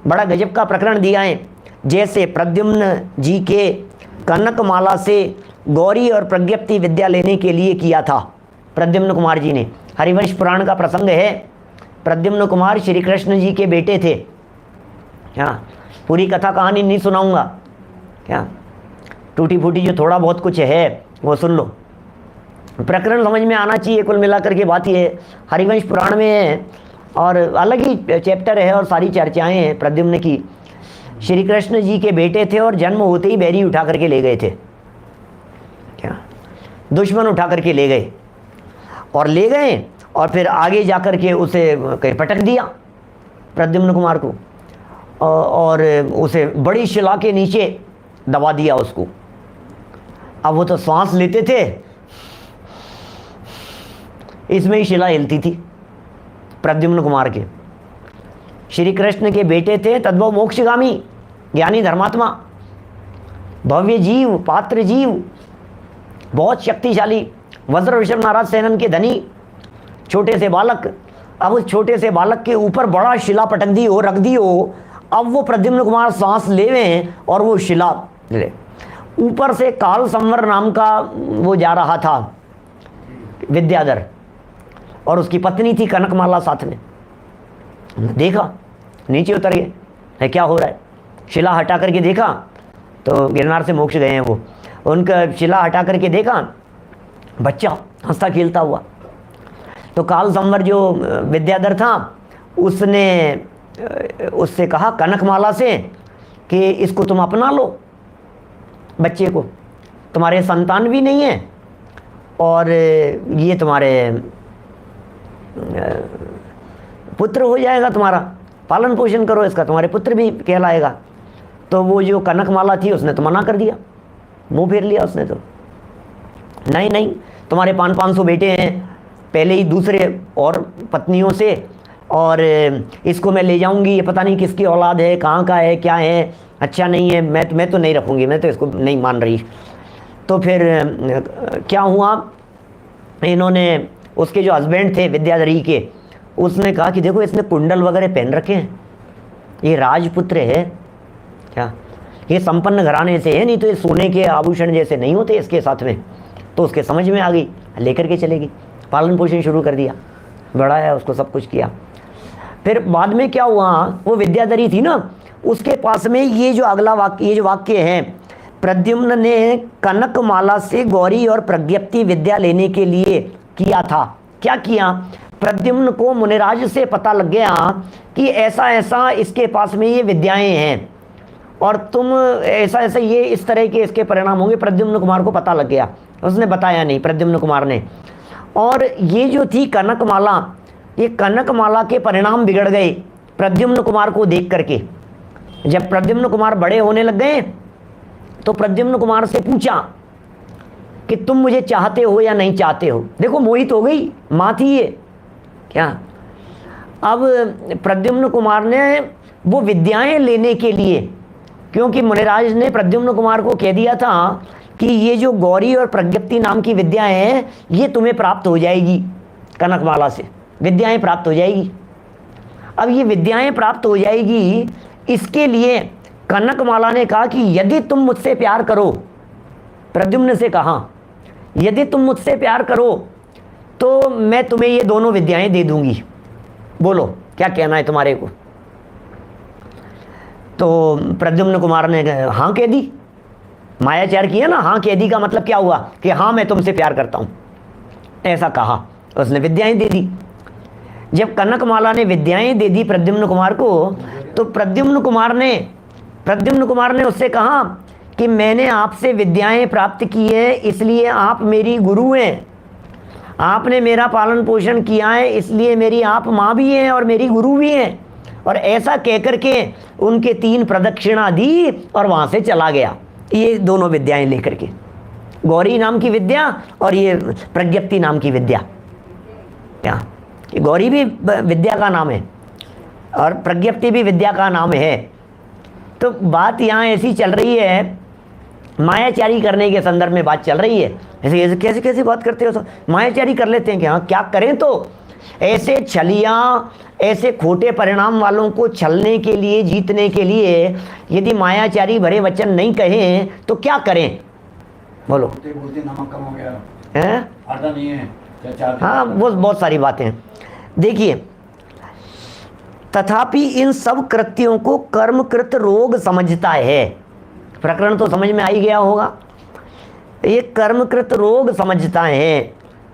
बड़ा गजब का प्रकरण दिया है। जैसे प्रद्युम्न जी के कनकमाला से गौरी और प्रज्ञप्ति विद्या लेने के लिए किया था प्रद्युम्न कुमार जी ने। हरिवंश पुराण का प्रसंग है। प्रद्युम्न कुमार श्री कृष्ण जी के बेटे थे। हाँ पूरी कथा कहानी नहीं सुनाऊंगा। क्या टूटी फूटी जो थोड़ा बहुत कुछ है वो सुन लो। प्रकरण समझ में आना चाहिए। कुल मिलाकर के बात ये हरिवंश पुराण में है और अलग ही चैप्टर है और सारी चर्चाएं हैं प्रद्युम्न की। श्री कृष्ण जी के बेटे थे और जन्म होते ही बैरी उठा करके ले गए थे, क्या दुश्मन उठा करके ले गए और फिर आगे जाकर के उसे कहीं पटक दिया प्रद्युम्न कुमार को और उसे बड़ी शिला के नीचे दबा दिया उसको। अब वो तो सांस लेते थे, इसमें ही शिला हिलती थी। प्रद्युम्न कुमार के श्री कृष्ण के बेटे थे, तद्भव मोक्षगामी ज्ञानी धर्मात्मा, भव्य जीव, पात्र जीव, बहुत शक्तिशाली, वज्र विषम नाराज सेनन के धनी, छोटे से बालक। अब उस छोटे से बालक के ऊपर बड़ा शिला पटक दी हो, रख दी हो। अब वो प्रद्युम्न कुमार सांस लेवें और वो शिला ले। ऊपर से काल संवर नाम का वो जा रहा था विद्याधर और उसकी पत्नी थी कनकमाला साथ में। देखा, नीचे उतर गए, है क्या हो रहा है। शिला हटा करके देखा तो गिरनार से मोक्ष गए हैं वो। उनका शिला हटा करके देखा, बच्चा हंसता खेलता हुआ। तो काल संवर जो विद्याधर था उसने उससे कहा कनकमाला से कि इसको तुम अपना लो, बच्चे को, तुम्हारे संतान भी नहीं है और ये तुम्हारे पुत्र हो जाएगा, तुम्हारा पालन पोषण करो इसका, तुम्हारे पुत्र भी कहलाएगा। तो वो जो कनकमाला थी उसने तो मना कर दिया, मुंह फेर लिया उसने। तो नहीं नहीं, तुम्हारे 500 बेटे हैं पहले ही दूसरे और पत्नियों से, और इसको मैं ले जाऊंगी, ये पता नहीं किसकी औलाद है, कहाँ का है, क्या है, अच्छा नहीं है, मैं तो नहीं रखूंगी, मैं तो इसको नहीं मान रही। तो फिर क्या हुआ, इन्होंने उसके जो हस्बैंड थे विद्याधरी के, उसने कहा कि देखो इसने कुंडल वगैरह पहन रखे हैं, ये राजपुत्र है क्या, ये संपन्न घराने से है, नहीं तो ये सोने के आभूषण जैसे नहीं होते इसके साथ में। तो उसके समझ में आ गई, लेकर के चलेगी, पालन पोषण शुरू कर दिया, बढ़ाया उसको, सब कुछ किया। फिर बाद में क्या हुआ, वो विद्याधरी थी ना, उसके पास में ये जो अगला वाक्य, ये जो वाक्य है, प्रद्युम्न ने कनकमाला से गौरी और प्रज्ञप्ति विद्या लेने के लिए किया था। क्या किया, प्रद्युम्न को मुनिराज से पता लग गया कि ऐसा ऐसा इसके पास में ये विद्याएं हैं और तुम ऐसा ऐसा ये इस तरह के इसके परिणाम होंगे। प्रद्युम्न कुमार को पता लग गया, उसने बताया नहीं प्रद्युम्न कुमार ने। और ये जो थी कनकमाला, ये कनकमाला के परिणाम बिगड़ गए प्रद्युम्न कुमार को देख करके। जब प्रद्युम्न कुमार बड़े होने लग गए तो प्रद्युम्न कुमार से पूछा कि तुम मुझे चाहते हो या नहीं चाहते हो। देखो मोहित हो गई, माँ थी ये क्या। अब प्रद्युम्न कुमार ने वो विद्याएं लेने के लिए, क्योंकि मुनिराज ने प्रद्युम्न कुमार को कह दिया था कि ये जो गौरी और प्रज्ञप्ति नाम की विद्याएं हैं ये तुम्हें प्राप्त हो जाएगी, कनकमाला से विद्याएं प्राप्त हो जाएगी। अब ये विद्याएं प्राप्त हो जाएगी, इसके लिए कनकमाला ने कहा कि यदि तुम मुझसे प्यार करो, प्रद्युम्न से कहा यदि तुम मुझसे प्यार करो तो मैं तुम्हें ये दोनों विद्याएं दे दूंगी, बोलो क्या कहना है तुम्हारे को। तो प्रद्युम्न कुमार ने हाँ कह दी, मायाचार किया ना, हाँ कह दी का मतलब क्या हुआ कि हाँ मैं तुमसे प्यार करता हूं, ऐसा कहा, उसने विद्याएं दे दी। जब कनकमाला ने विद्याएं दे दी प्रद्युम्न कुमार को, तो प्रद्युम्न कुमार ने उससे कहा कि मैंने आपसे विद्याएं प्राप्त की है, इसलिए आप मेरी गुरु हैं, आपने मेरा पालन पोषण किया है, इसलिए मेरी आप माँ भी हैं और मेरी गुरु भी हैं। और ऐसा कहकर के उनके 3 प्रदक्षिणा दी और वहां से चला गया, ये दोनों विद्याएं लेकर के, गौरी नाम की विद्या और ये प्रज्ञप्ति नाम की विद्या। क्या, गौरी भी विद्या का नाम है और प्रज्ञप्ति भी विद्या का नाम है। तो बात यहाँ ऐसी चल रही है, मायाचारी करने के संदर्भ में बात चल रही है। ऐसे कैसे कैसे बात करते हो, मायाचारी कर लेते हैं कि हाँ क्या करें। तो ऐसे छलिया, ऐसे खोटे परिणाम वालों को छलने के लिए, जीतने के लिए यदि मायाचारी भरे वचन नहीं कहें तो क्या करें, बोलो। बोलते नमक कम हो गया हैं, आटा नहीं है, हाँ वो बहुत सारी बातें हैं। देखिए, तथापि इन सब कृत्यों को कर्मकृत रोग समझता है। प्रकरण तो समझ में आ ही गया होगा। ये कर्मकृत रोग समझता है,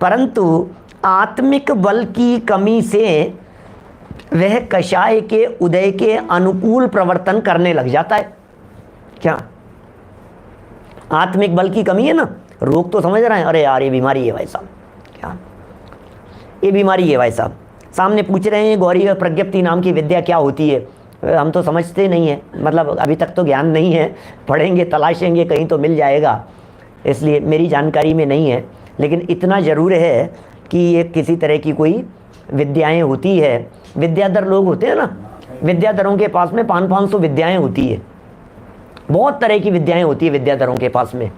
परंतु आत्मिक बल की कमी से वह कषाय के उदय के अनुकूल प्रवर्तन करने लग जाता है। क्या आत्मिक बल की कमी है ना, रोग तो समझ रहे हैं, अरे यार ये बीमारी है भाई साहब, क्या ये बीमारी है भाई साहब। सामने पूछ रहे हैं गौरी प्रज्ञप्ति नाम की विद्या क्या होती है, हम तो समझते नहीं है, मतलब अभी तक तो ज्ञान नहीं है, पढ़ेंगे तलाशेंगे कहीं तो मिल जाएगा, इसलिए मेरी जानकारी में नहीं है। लेकिन इतना ज़रूर है कि ये किसी तरह की कोई विद्याएं होती है, विद्याधर लोग होते हैं ना, विद्याधरों के पास में 500-500 विद्याएं होती है, बहुत तरह की विद्याएं होती है विद्याधरों के पास में,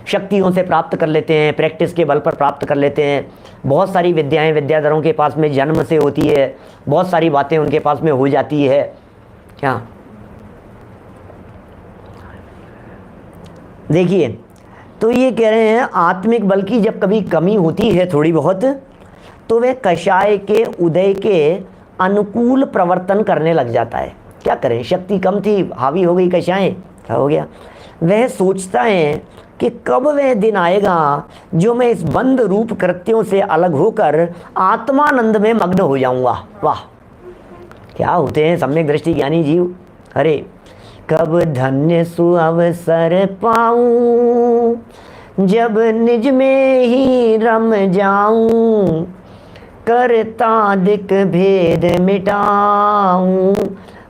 शक्तियों से प्राप्त कर लेते हैं, प्रैक्टिस के बल पर प्राप्त कर लेते हैं। बहुत सारी विद्याएं विद्याधरों के पास में जन्म से होती है, बहुत सारी बातें उनके पास में हो जाती है। क्या देखिए, तो ये कह रहे हैं आत्मिक बल की जब कभी कमी होती है थोड़ी बहुत, तो वह कषाय के उदय के अनुकूल प्रवर्तन करने लग जाता है। क्या करें, शक्ति कम थी, हावी हो गई कषाय, क्या हो गया, वह सोचता है कि कब वह दिन आएगा जो मैं इस बंद रूप कृत्यों से अलग होकर आत्मानंद में मग्न हो जाऊंगा। वाह, क्या होते हैं सम्यक दृष्टि ज्ञानी जीव। अरे कब धन्य सुअवसर पाऊं, जब निज में ही रम जाऊं, करतादिक भेद मिटाऊं,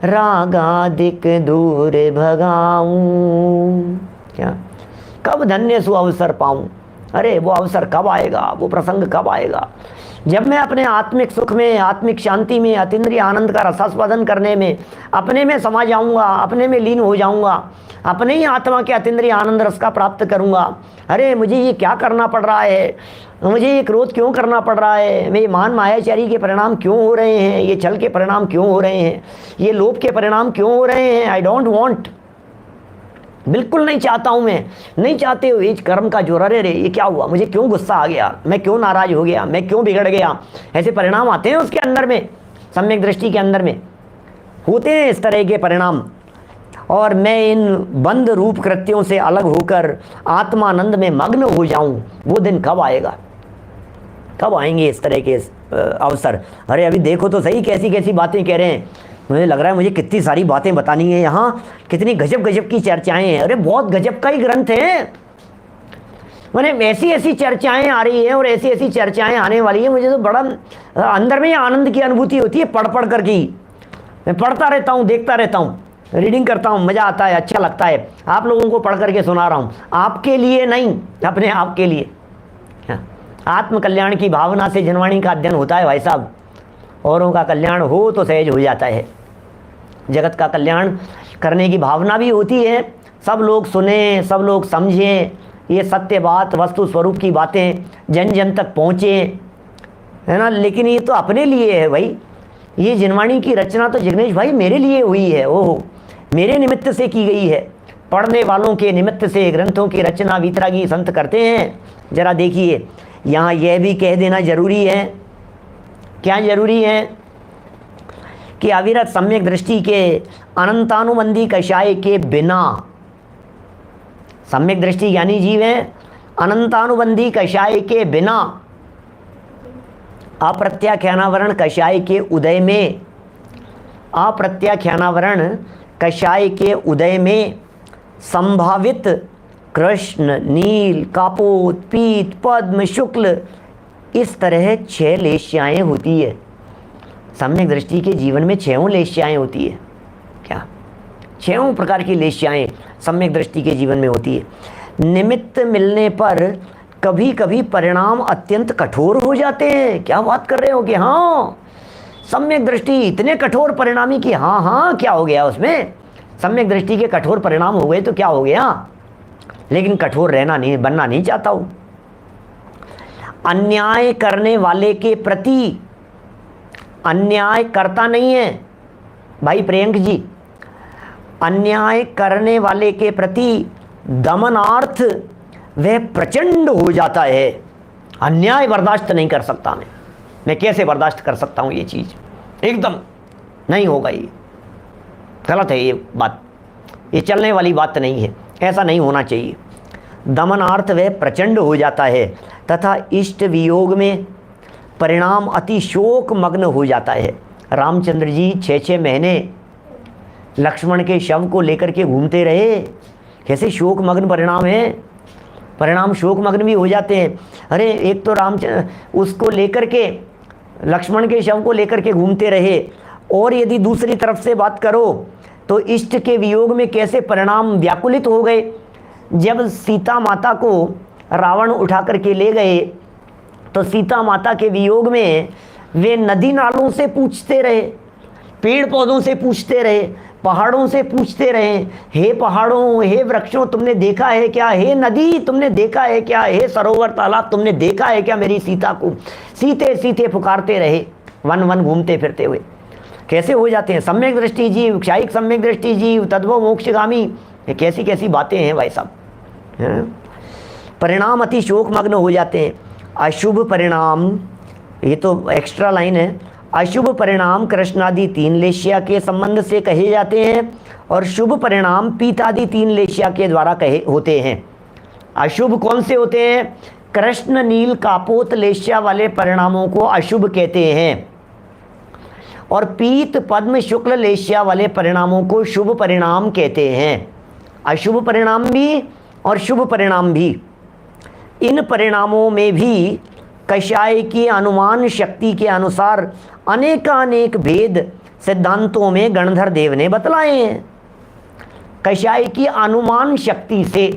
रागादिक दूर भगाऊं। क्या कब धन्य सुअवसर पाऊं, अरे वो अवसर कब आएगा, वो प्रसंग कब आएगा जब मैं अपने आत्मिक सुख में, आत्मिक शांति में, अतीन्द्रिय आनंद का रसास्वादन करने में अपने में समा जाऊंगा, अपने में लीन हो जाऊंगा, अपने ही आत्मा के अतीन्द्रिय आनंद रस का प्राप्त करूंगा। अरे मुझे ये क्या करना पड़ रहा है, मुझे ये क्रोध क्यों करना पड़ रहा है, मेरे मान मायाचारी के परिणाम क्यों हो रहे हैं, ये छल के परिणाम क्यों हो रहे हैं, ये लोभ के परिणाम क्यों हो रहे हैं। आई डोंट वांट, बिल्कुल नहीं चाहता हूं, मैं नहीं चाहते हो इस कर्म का जोर। अरे रे ये क्या हुआ, मुझे क्यों गुस्सा आ गया, मैं क्यों नाराज हो गया, मैं क्यों बिगड़ गया, ऐसे परिणाम आते हैं उसके अंदर में, सम्यक दृष्टि के अंदर में होते हैं इस तरह के परिणाम। और मैं इन बंद रूप कृत्यों से अलग होकर आत्मानंद में मग्न हो जाऊं, वो दिन कब आएगा, कब आएंगे इस तरह के अवसर। अरे अभी देखो तो सही कैसी कैसी बातें कह रहे हैं, मुझे लग रहा है मुझे कितनी सारी बातें बतानी है यहाँ, कितनी गजब गजब की चर्चाएं हैं। अरे बहुत गजब का ही ग्रंथ है, मैंने ऐसी ऐसी चर्चाएं आ रही हैं और ऐसी ऐसी चर्चाएं आने वाली है, मुझे तो बड़ा अंदर में आनंद की अनुभूति होती है पढ़ पढ़ कर की। मैं पढ़ता रहता हूँ, देखता रहता हूँ, रीडिंग करता हूँ, मज़ा आता है, अच्छा लगता है। आप लोगों को पढ़ करके सुना रहा हूँ, आपके लिए नहीं, अपने आप के लिए। आत्मकल्याण की भावना से जनवाणी का अध्ययन होता है भाई साहब, औरों का कल्याण हो तो सहज हो जाता है, जगत का कल्याण करने की भावना भी होती है, सब लोग सुने, सब लोग समझें, ये सत्य बात, वस्तु स्वरूप की बातें जन जन तक पहुँचे, है ना। लेकिन ये तो अपने लिए है भाई, ये जनवाणी की रचना तो जिग्नेश भाई मेरे लिए हुई है, ओहो मेरे निमित्त से की गई है, पढ़ने वालों के निमित्त से ग्रंथों की रचना वीतरागी संत करते हैं। जरा देखिए, यहाँ यह भी कह देना जरूरी है, क्या जरूरी है कि अविरत सम्यक दृष्टि के अनंतानुबंधी कषाय के बिना, सम्यक दृष्टि ज्ञानी जीव है, अनंतानुबंधी कषाय के बिना अप्रत्याख्यानावरण कषाय के उदय में, अप्रत्याख्यानावरण कषाय के उदय में संभावित कृष्ण, नील, कापोत, पीत, पद्म, शुक्ल, इस तरह 6 लेश्याएँ होती है। सम्यक दृष्टि के जीवन में 6 लेश्याएँ होती है। क्या 6 प्रकार की लेश्याएँ सम्यक दृष्टि के जीवन में होती है। निमित्त मिलने पर कभी कभी परिणाम अत्यंत कठोर हो जाते हैं। क्या बात कर रहे हो कि हाँ सम्यक दृष्टि इतने कठोर परिणामी कि हाँ हाँ क्या हो गया उसमें, सम्यक दृष्टि के कठोर परिणाम हो गए तो क्या हो गया, लेकिन कठोर रहना नहीं, बनना नहीं चाहता हूँ। अन्याय करने वाले के प्रति, अन्याय करता नहीं है भाई प्रियंक जी, अन्याय करने वाले के प्रति दमनार्थ वह प्रचंड हो जाता है। अन्याय बर्दाश्त नहीं कर सकता मैं कैसे बर्दाश्त कर सकता हूँ, ये चीज़ एकदम नहीं होगा, ये गलत है, ये बात, ये चलने वाली बात नहीं है, ऐसा नहीं होना चाहिए। दमनार्थ वह प्रचंड हो जाता है तथा इष्ट वियोग में परिणाम अति शोक मग्न हो जाता है। रामचंद्र जी 6-6 महीने लक्ष्मण के शव को लेकर के घूमते रहे, कैसे शोक मग्न परिणाम है, परिणाम शोक मग्न भी हो जाते हैं। अरे एक तो उसको लेकर के लक्ष्मण के शव को लेकर के घूमते रहे, और यदि दूसरी तरफ से बात करो तो इष्ट के वियोग में कैसे परिणाम व्याकुलित हो गए। जब सीता माता को रावण उठा करके ले गए तो सीता माता के वियोग में वे नदी नालों से पूछते रहे, पेड़ पौधों से पूछते रहे, पहाड़ों से पूछते रहे, हे पहाड़ों, हे वृक्षों, तुमने देखा है क्या, हे नदी तुमने देखा है क्या, हे सरोवर तालाब तुमने देखा है क्या मेरी सीता को। सीते सीते पुकारते रहे, वन वन घूमते फिरते हुए। कैसे हो जाते हैं सम्यक दृष्टि जीव, क्षायिक सम्यक दृष्टि जीव, तद्भव मोक्षगामी, ये कैसी कैसी बातें हैं भाई साहब, हैं? परिणाम अति शोक मग्न हो जाते हैं। अशुभ परिणाम, ये तो एक्स्ट्रा लाइन है, अशुभ परिणाम कृष्णादि 3 लेश्या के संबंध से कहे जाते हैं और शुभ परिणाम पीतादि 3 लेश्या के द्वारा कहे होते हैं। अशुभ कौन से होते हैं? कृष्ण नील कापोत लेश्या वाले परिणामों को अशुभ कहते हैं, और पीत पद्म शुक्ल लेश्या वाले परिणामों को शुभ परिणाम कहते हैं। अशुभ परिणाम भी और शुभ परिणाम भी। इन परिणामों में भी कषाय की अनुमान शक्ति के अनुसार अनेकानेक भेद सिद्धांतों में गणधर देव ने बतलाए हैं। कषाय की अनुमान शक्ति से,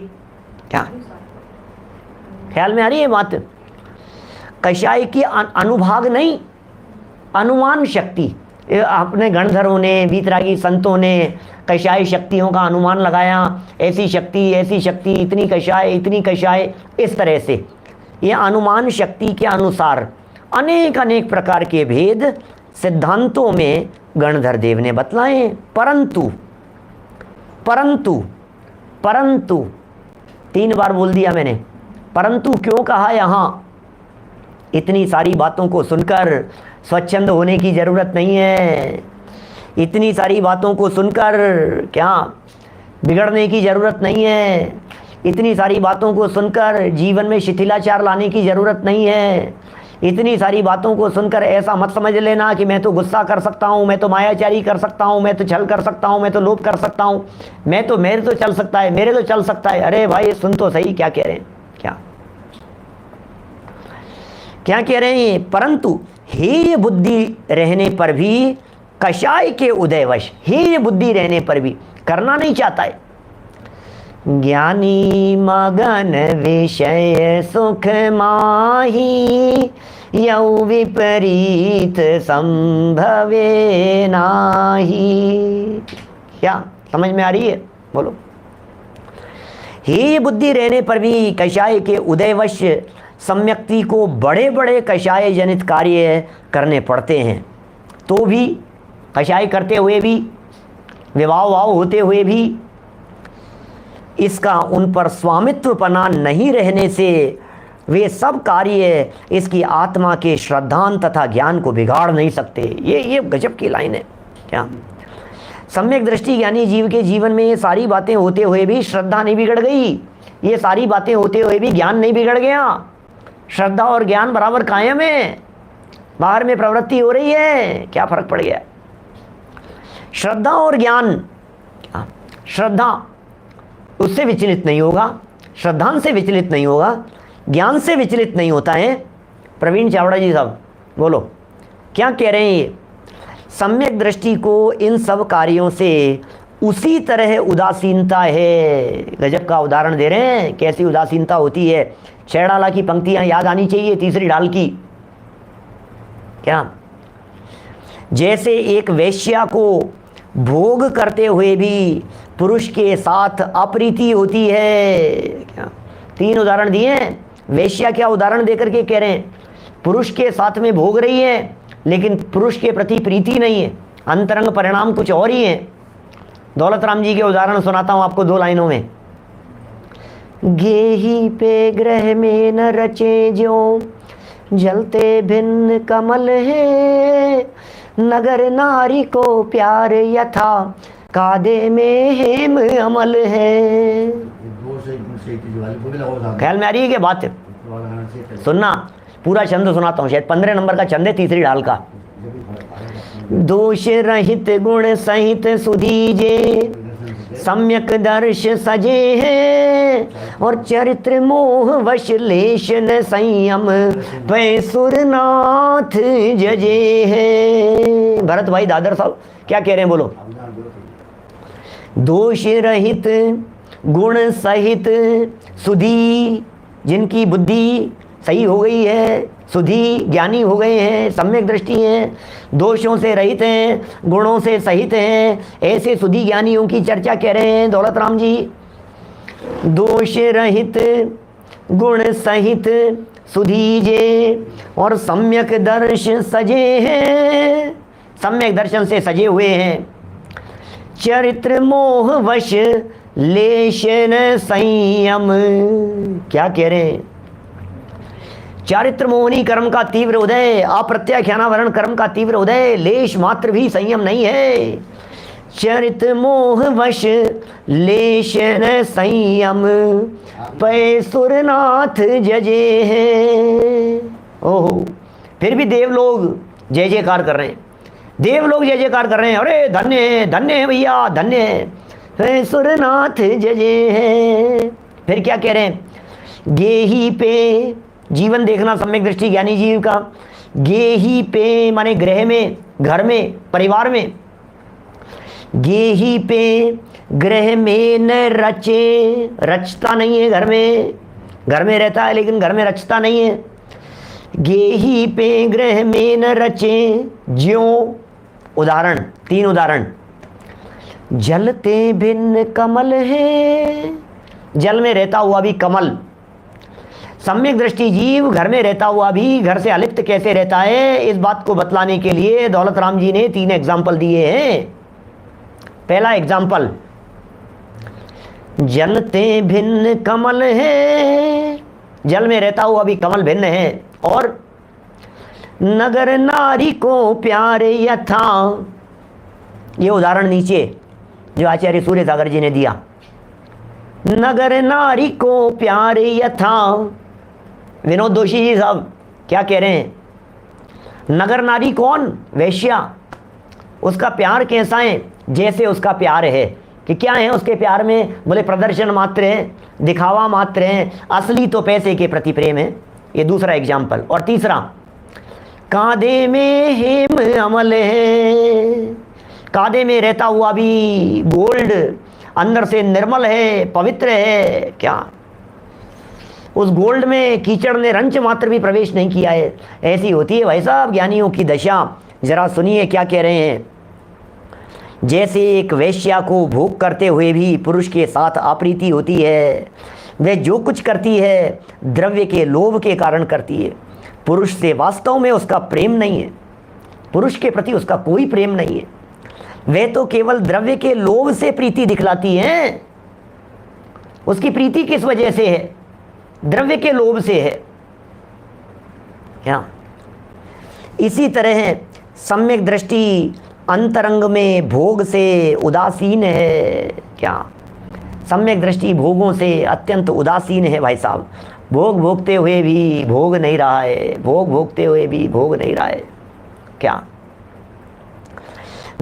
क्या ख्याल में आ रही है बात? कषाय की अनुभाग नहीं, अनुमान शक्ति। अपने गणधरों ने, वीतरागी संतों ने कषाय शक्तियों का अनुमान लगाया, ऐसी शक्ति, इतनी कषाय, इस तरह से ये अनुमान शक्ति के अनुसार अनेक अनेक प्रकार के भेद सिद्धांतों में गणधर देव ने बतलाए हैं। परंतु 3 बार बोल दिया मैंने, परंतु क्यों कहा यहाँ? इतनी सारी बातों को सुनकर स्वच्छंद होने की ज़रूरत नहीं है, इतनी सारी बातों को सुनकर क्या बिगड़ने की ज़रूरत नहीं है, इतनी सारी बातों को सुनकर जीवन में शिथिलाचार लाने की ज़रूरत नहीं है, इतनी सारी बातों को सुनकर ऐसा मत समझ लेना कि मैं तो गुस्सा कर सकता हूँ, मैं तो मायाचारी कर सकता हूँ, मैं तो छल कर सकता हूँ, मैं तो लोभ कर सकता हूँ, मेरे तो चल सकता है, मेरे तो चल सकता है। अरे भाई सुन तो सही क्या कह रहे हैं, क्या कह रहे हैं? परंतु हेय बुद्धि रहने पर भी कषाय के उदयवश, हेय बुद्धि रहने पर भी करना नहीं चाहता है। ज्ञानी मगन विषय सुख माही, यौ विपरीत संभवे नाही। क्या समझ में आ रही है? बोलो। हेय बुद्धि रहने पर भी कषाय के उदयवश सम्यक्ति को बड़े बड़े कषाय जनित कार्य करने पड़ते हैं, तो भी कषाय करते हुए भी, विवाह होते हुए भी इसका उन पर स्वामित्वपना नहीं रहने से वे सब कार्य इसकी आत्मा के श्रद्धान तथा ज्ञान को बिगाड़ नहीं सकते। ये गजब की लाइन है। क्या सम्यक दृष्टि ज्ञानी जीव के जीवन में ये सारी बातें होते हुए भी श्रद्धा नहीं बिगड़ गई, ये सारी बातें होते हुए भी ज्ञान नहीं बिगड़ गया, श्रद्धा और ज्ञान बराबर कायम है, बाहर में प्रवृत्ति हो रही है, क्या फर्क पड़ गया? श्रद्धा और ज्ञान, श्रद्धा उससे विचलित नहीं होगा, श्रद्धान से विचलित नहीं होगा, ज्ञान से विचलित नहीं होता है। प्रवीण चावड़ा जी साहब बोलो, क्या कह रहे हैं ये? सम्यक दृष्टि को इन सब कार्यों से उसी तरह उदासीनता है। गजब का उदाहरण दे रहे हैं, कैसी उदासीनता होती है। शेरडाला की पंक्तियां याद आनी चाहिए, तीसरी डाल की। क्या? जैसे एक वेश्या को भोग करते हुए भी पुरुष के साथ अप्रीति होती है। क्या? 3 उदाहरण दिए हैं। वेश्या क्या उदाहरण देकर के कह रहे हैं? पुरुष के साथ में भोग रही है लेकिन पुरुष के प्रति प्रीति नहीं है, अंतरंग परिणाम कुछ और ही है। दौलत राम जी के उदाहरण सुनाता हूं आपको 2 लाइनों में। गेही पे ग्रह में न रचे ज्यों, जलते भिन्न कमल है, नगर नारी को प्यार यथा कादे में हेम अमल है। ख्याल में आ रही है क्या बात? सुनना, पूरा छंद सुनाता हूँ, शायद 15 नंबर का छंद है, तीसरी ढाल का। दोष रहित गुण सहित सुधीजे, सम्यक दर्श सजे हैं, और चरित्र मोह वश लेश न संयम, पै सुरनाथ जजे हैं। भरत भाई दादर साहब क्या कह रहे हैं, बोलो। दोष रहित गुण सहित सुधी, जिनकी बुद्धि सही हो गई है, सुधी ज्ञानी हो गए हैं, सम्यक दृष्टि हैं, दोषों से रहित हैं, गुणों से सहित हैं, ऐसे सुधी ज्ञानियों की चर्चा कह रहे हैं दौलत राम जी। दोष रहित गुण सहित सुधीजे, और सम्यक दर्श सजे हैं, सम्यक दर्शन से सजे हुए हैं। चरित्र मोह वश लेश न संयम, क्या कह रहे हैं? चारित्र मोहनी कर्म का तीव्र उदय, अप्रत्याख्यानावरण कर्म का तीव्र उदय, लेश मात्र भी संयम नहीं है। चरित मोह वश लेश न संयम, पै सुरनाथ जजे हैं। ओहो, फिर भी देव लोग जय जयकार कर रहे हैं, देव लोग जय जयकार कर रहे हैं, अरे धन्य है भैया, धन्य है, पै सुरनाथ जजे हैं। फिर क्या कह रहे हैं? गेही पे, जीवन देखना सम्यक दृष्टि ज्ञानी जीव का। गेही पे माने गृह में, घर में, परिवार में। गेही पे गृह में न रचे, रचता नहीं है घर में रहता है लेकिन घर में रचता नहीं है। गेही पे गृह में न रचे, ज्यों, उदाहरण, 3 उदाहरण। जलते भिन्न कमल है, जल में रहता हुआ भी कमल। सम्यक दृष्टि जीव घर में रहता हुआ भी घर से अलिप्त कैसे रहता है, इस बात को बतलाने के लिए दौलत राम जी ने 3 एग्जाम्पल दिए हैं। पहला एग्जाम्पल, जलते भिन्न कमल है, जल में रहता हुआ भी कमल भिन्न है। और नगर नारी को प्यार यथा, ये उदाहरण नीचे जो आचार्य सूर्य सागर जी ने दिया। नगर नारी को प्यार यथा, विनोद दोषी जी साहब क्या कह रहे हैं? नगर नारी कौन? वेश्या। उसका प्यार कैसा है? जैसे उसका प्यार है, कि क्या है उसके प्यार में? बोले प्रदर्शन मात्र है, दिखावा मात्र है, असली तो पैसे के प्रति प्रेम है। ये दूसरा एग्जाम्पल। और तीसरा, कांधे में हेम अमल है, कांधे में रहता हुआ भी गोल्ड अंदर से निर्मल है, पवित्र है। क्या उस गोल्ड में कीचड़ ने रंच मात्र भी प्रवेश नहीं किया है? ऐसी होती है भाई साहब ज्ञानियों की दशा। जरा सुनिए क्या कह रहे हैं। जैसे एक वेश्या को भोग करते हुए भी पुरुष के साथ अप्रीति होती है, वह जो कुछ करती है द्रव्य के लोभ के कारण करती है। पुरुष से वास्तव में उसका प्रेम नहीं है, पुरुष के प्रति उसका कोई प्रेम नहीं है, वह तो केवल द्रव्य के लोभ से प्रीति दिखलाती है। उसकी प्रीति किस वजह से है? द्रव्य के लोभ से है। क्या? इसी तरह सम्यक दृष्टि अंतरंग में भोग से उदासीन है। क्या? सम्यक दृष्टि भोगों से अत्यंत उदासीन है भाई साहब। भोग भोगते हुए भी भोग नहीं रहा है, भोग भोगते हुए भी भोग नहीं रहा है। क्या?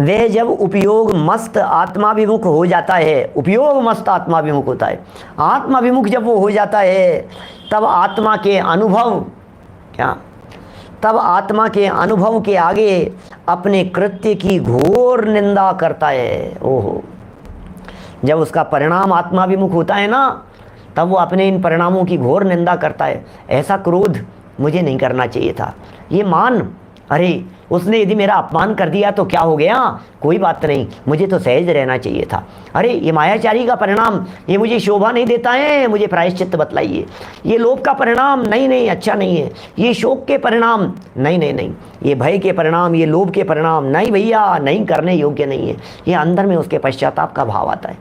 वह जब उपयोग मस्त आत्माभिमुख हो जाता है, उपयोग मस्त आत्माभिमुख होता है, आत्माभिमुख जब वो हो जाता है तब आत्मा के अनुभव, क्या तब आत्मा के अनुभव के आगे अपने कृत्य की घोर निंदा करता है। ओहो, जब उसका परिणाम आत्माभिमुख होता है ना, तब वो अपने इन परिणामों की घोर निंदा करता है। ऐसा क्रोध मुझे नहीं करना चाहिए था, ये मान, अरे उसने यदि मेरा अपमान कर दिया तो क्या हो गया, कोई बात नहीं, मुझे तो सहज रहना चाहिए था। अरे ये मायाचारी का परिणाम, ये मुझे शोभा नहीं देता है, मुझे प्रायश्चित्त बतलाइए। ये लोभ का परिणाम, नहीं नहीं अच्छा नहीं है। ये शोक के परिणाम, नहीं नहीं नहीं। ये भय के परिणाम, ये लोभ के परिणाम, नहीं भैया, नहीं करने योग्य नहीं है। ये अंदर में उसके पश्चाताप का भाव आता है।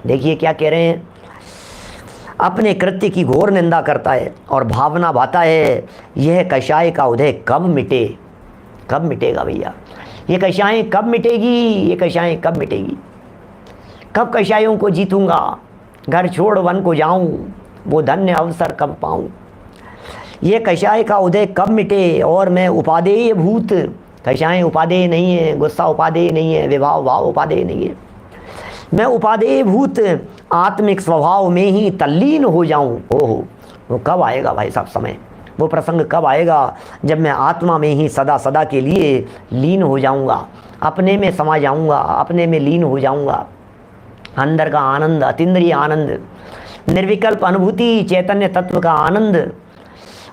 देखिए क्या कह रहे हैं, अपने कृत्य की घोर निंदा करता है और भावना भाता है, यह कषाय का उदय कब मिटे, कब मिटेगा भैया, ये कषाय कब मिटेगी, ये कषाय कब मिटेगी, कब कषायों को जीतूंगा, घर छोड़ वन को जाऊं, वो धन्य अवसर कब पाऊं। ये कषाय का उदय कब मिटे और मैं उपादेय भूत। कषाय उपादेय नहीं है, गुस्सा उपादेय नहीं है, विभाव भाव उपादेय नहीं है। मैं उपादेय भूत आत्मिक स्वभाव में ही तल्लीन हो जाऊं। ओहो, वो कब आएगा भाई साहब समय, वो प्रसंग कब आएगा जब मैं आत्मा में ही सदा सदा के लिए लीन हो जाऊंगा, अपने में समा जाऊंगा, अपने में लीन हो जाऊंगा। अंदर का आनंद, अतीन्द्रिय आनंद, निर्विकल्प अनुभूति, चैतन्य तत्व का आनंद,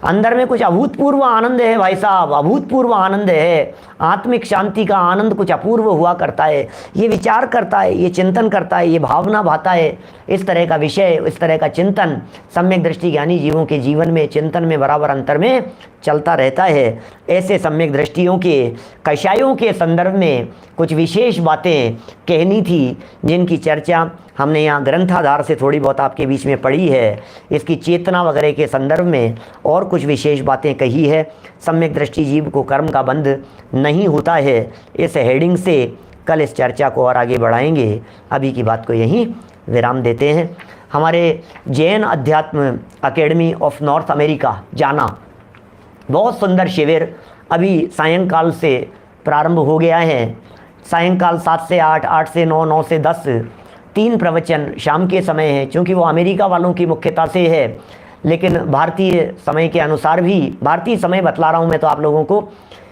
अंदर में कुछ अभूतपूर्व आनंद है भाई साहब, अभूतपूर्व आनंद है। आत्मिक शांति का आनंद कुछ अपूर्व हुआ करता है। ये विचार करता है, ये चिंतन करता है, ये भावना भाता है। इस तरह का विषय, इस तरह का चिंतन सम्यक दृष्टि ज्ञानी जीवों के जीवन में, चिंतन में बराबर अंतर में चलता रहता है। ऐसे सम्यक दृष्टियों के कषायों के संदर्भ में कुछ विशेष बातें कहनी थी, जिनकी चर्चा हमने यहाँ ग्रंथाधार से थोड़ी बहुत आपके बीच में पढ़ी है। इसकी चेतना वगैरह के संदर्भ में और कुछ विशेष बातें कही है। सम्यक दृष्टि जीव को कर्म का बंध नहीं होता है। इस हेडिंग से कल इस चर्चा को और आगे बढ़ाएंगे। अभी की बात को यहीं विराम देते हैं। हमारे जैन अध्यात्म अकेडमी ऑफ नॉर्थ अमेरिका जाना, बहुत सुंदर शिविर अभी सायंकाल से प्रारंभ हो गया है। सायंकाल 7 से 8, 8 से 9, 9 से 10 3 प्रवचन शाम के समय हैं। क्योंकि वो अमेरिका वालों की मुख्यता से है, लेकिन भारतीय समय के अनुसार भी, भारतीय समय बतला रहा हूँ मैं तो आप लोगों को,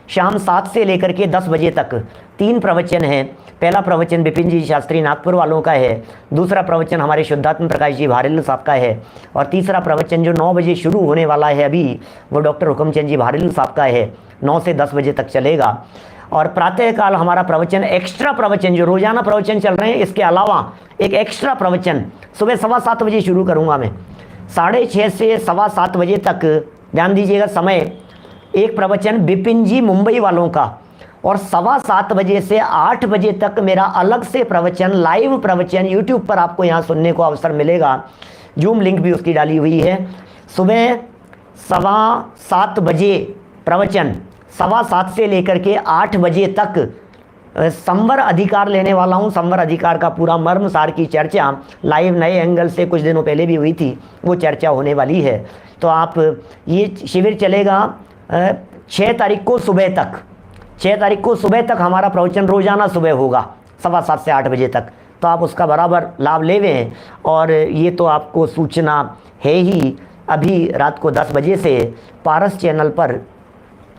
शाम 7 से लेकर के 10 बजे तक 3 प्रवचन हैं। पहला प्रवचन विपिन जी शास्त्री नागपुर वालों का है, दूसरा प्रवचन हमारे शुद्धात्म प्रकाश जी भारेल साहब का है, और तीसरा प्रवचन जो 9 बजे शुरू होने वाला है अभी, वो डॉक्टर हुकमचंद जी भारेल साहब का है। 9 से 10 बजे तक चलेगा। और प्रातःकाल हमारा प्रवचन, एक्स्ट्रा प्रवचन, जो रोजाना प्रवचन चल रहे हैं इसके अलावा एक एक्स्ट्रा प्रवचन सुबह 7:15 बजे शुरू करूंगा मैं। 6:30 से 7:15 बजे तक, ध्यान दीजिएगा समय, एक प्रवचन विपिन जी मुंबई वालों का, और 7:15 बजे से 8 बजे तक मेरा अलग से प्रवचन, लाइव प्रवचन यूट्यूब पर आपको यहाँ सुनने को अवसर मिलेगा। जूम लिंक भी उसकी डाली हुई है। सुबह 7:15 बजे प्रवचन, 7:15 से लेकर के 8 बजे तक संवर अधिकार लेने वाला हूँ। संवर अधिकार का पूरा मर्म सार की चर्चा लाइव नए एंगल से कुछ दिनों पहले भी हुई थी, वो चर्चा होने वाली है। तो आप, ये शिविर चलेगा 6 तारीख को सुबह तक। 6 तारीख को सुबह तक हमारा प्रवचन रोजाना सुबह होगा 7:15 से 8 बजे तक। तो आप उसका बराबर लाभ लेवें। और ये तो आपको सूचना है ही, अभी रात को 10 बजे से पारस चैनल पर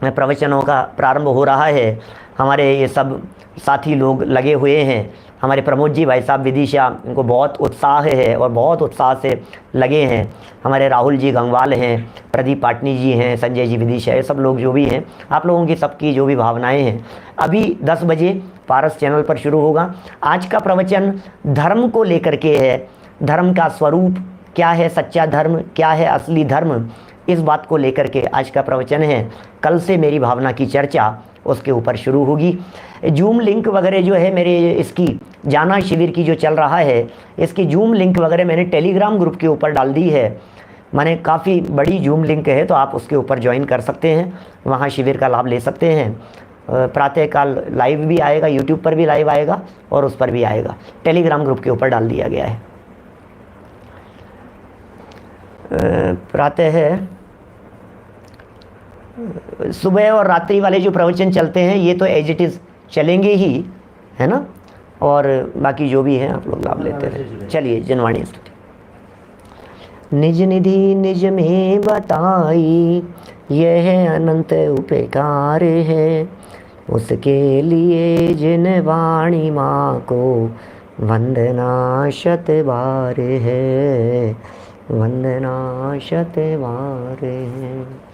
प्रवचनों का प्रारंभ हो रहा है। हमारे ये सब साथी लोग लगे हुए हैं। हमारे प्रमोद जी भाई साहब विदिशा, इनको बहुत उत्साह है और बहुत उत्साह से लगे हैं। हमारे राहुल जी गंगवाल हैं, प्रदीप पाटनी जी हैं, संजय जी विदिशा, ये सब लोग जो भी हैं, आप लोगों की सबकी जो भी भावनाएं हैं, अभी 10 बजे पारस चैनल पर शुरू होगा। आज का प्रवचन धर्म को लेकर के है। धर्म का स्वरूप क्या है, सच्चा धर्म क्या है, असली धर्म, इस बात को लेकर के आज का प्रवचन है। कल से मेरी भावना की चर्चा उसके ऊपर शुरू होगी। जूम लिंक वगैरह जो है मेरे, इसकी जाना शिविर की जो चल रहा है, इसकी जूम लिंक वगैरह मैंने टेलीग्राम ग्रुप के ऊपर डाल दी है। मैंने काफ़ी बड़ी जूम लिंक है, तो आप उसके ऊपर ज्वाइन कर सकते हैं, वहाँ शिविर का लाभ ले सकते हैं। प्रातःकाल लाइव भी आएगा, यूट्यूब पर भी लाइव आएगा और उस पर भी आएगा। टेलीग्राम ग्रुप के ऊपर डाल दिया गया है। प्रातः सुबह और रात्रि वाले जो प्रवचन चलते हैं, ये तो एज इट इज़ चलेंगे ही, है ना। और बाकी जो भी है आप लोग लाभ लेते हैं। चलिए जनवाणी स्तुति। निज निधि निज में बताई, यह अनंत उपकार है, उसके लिए जिन वाणी माँ को वंदना शत बार है, वंदना शत बार है।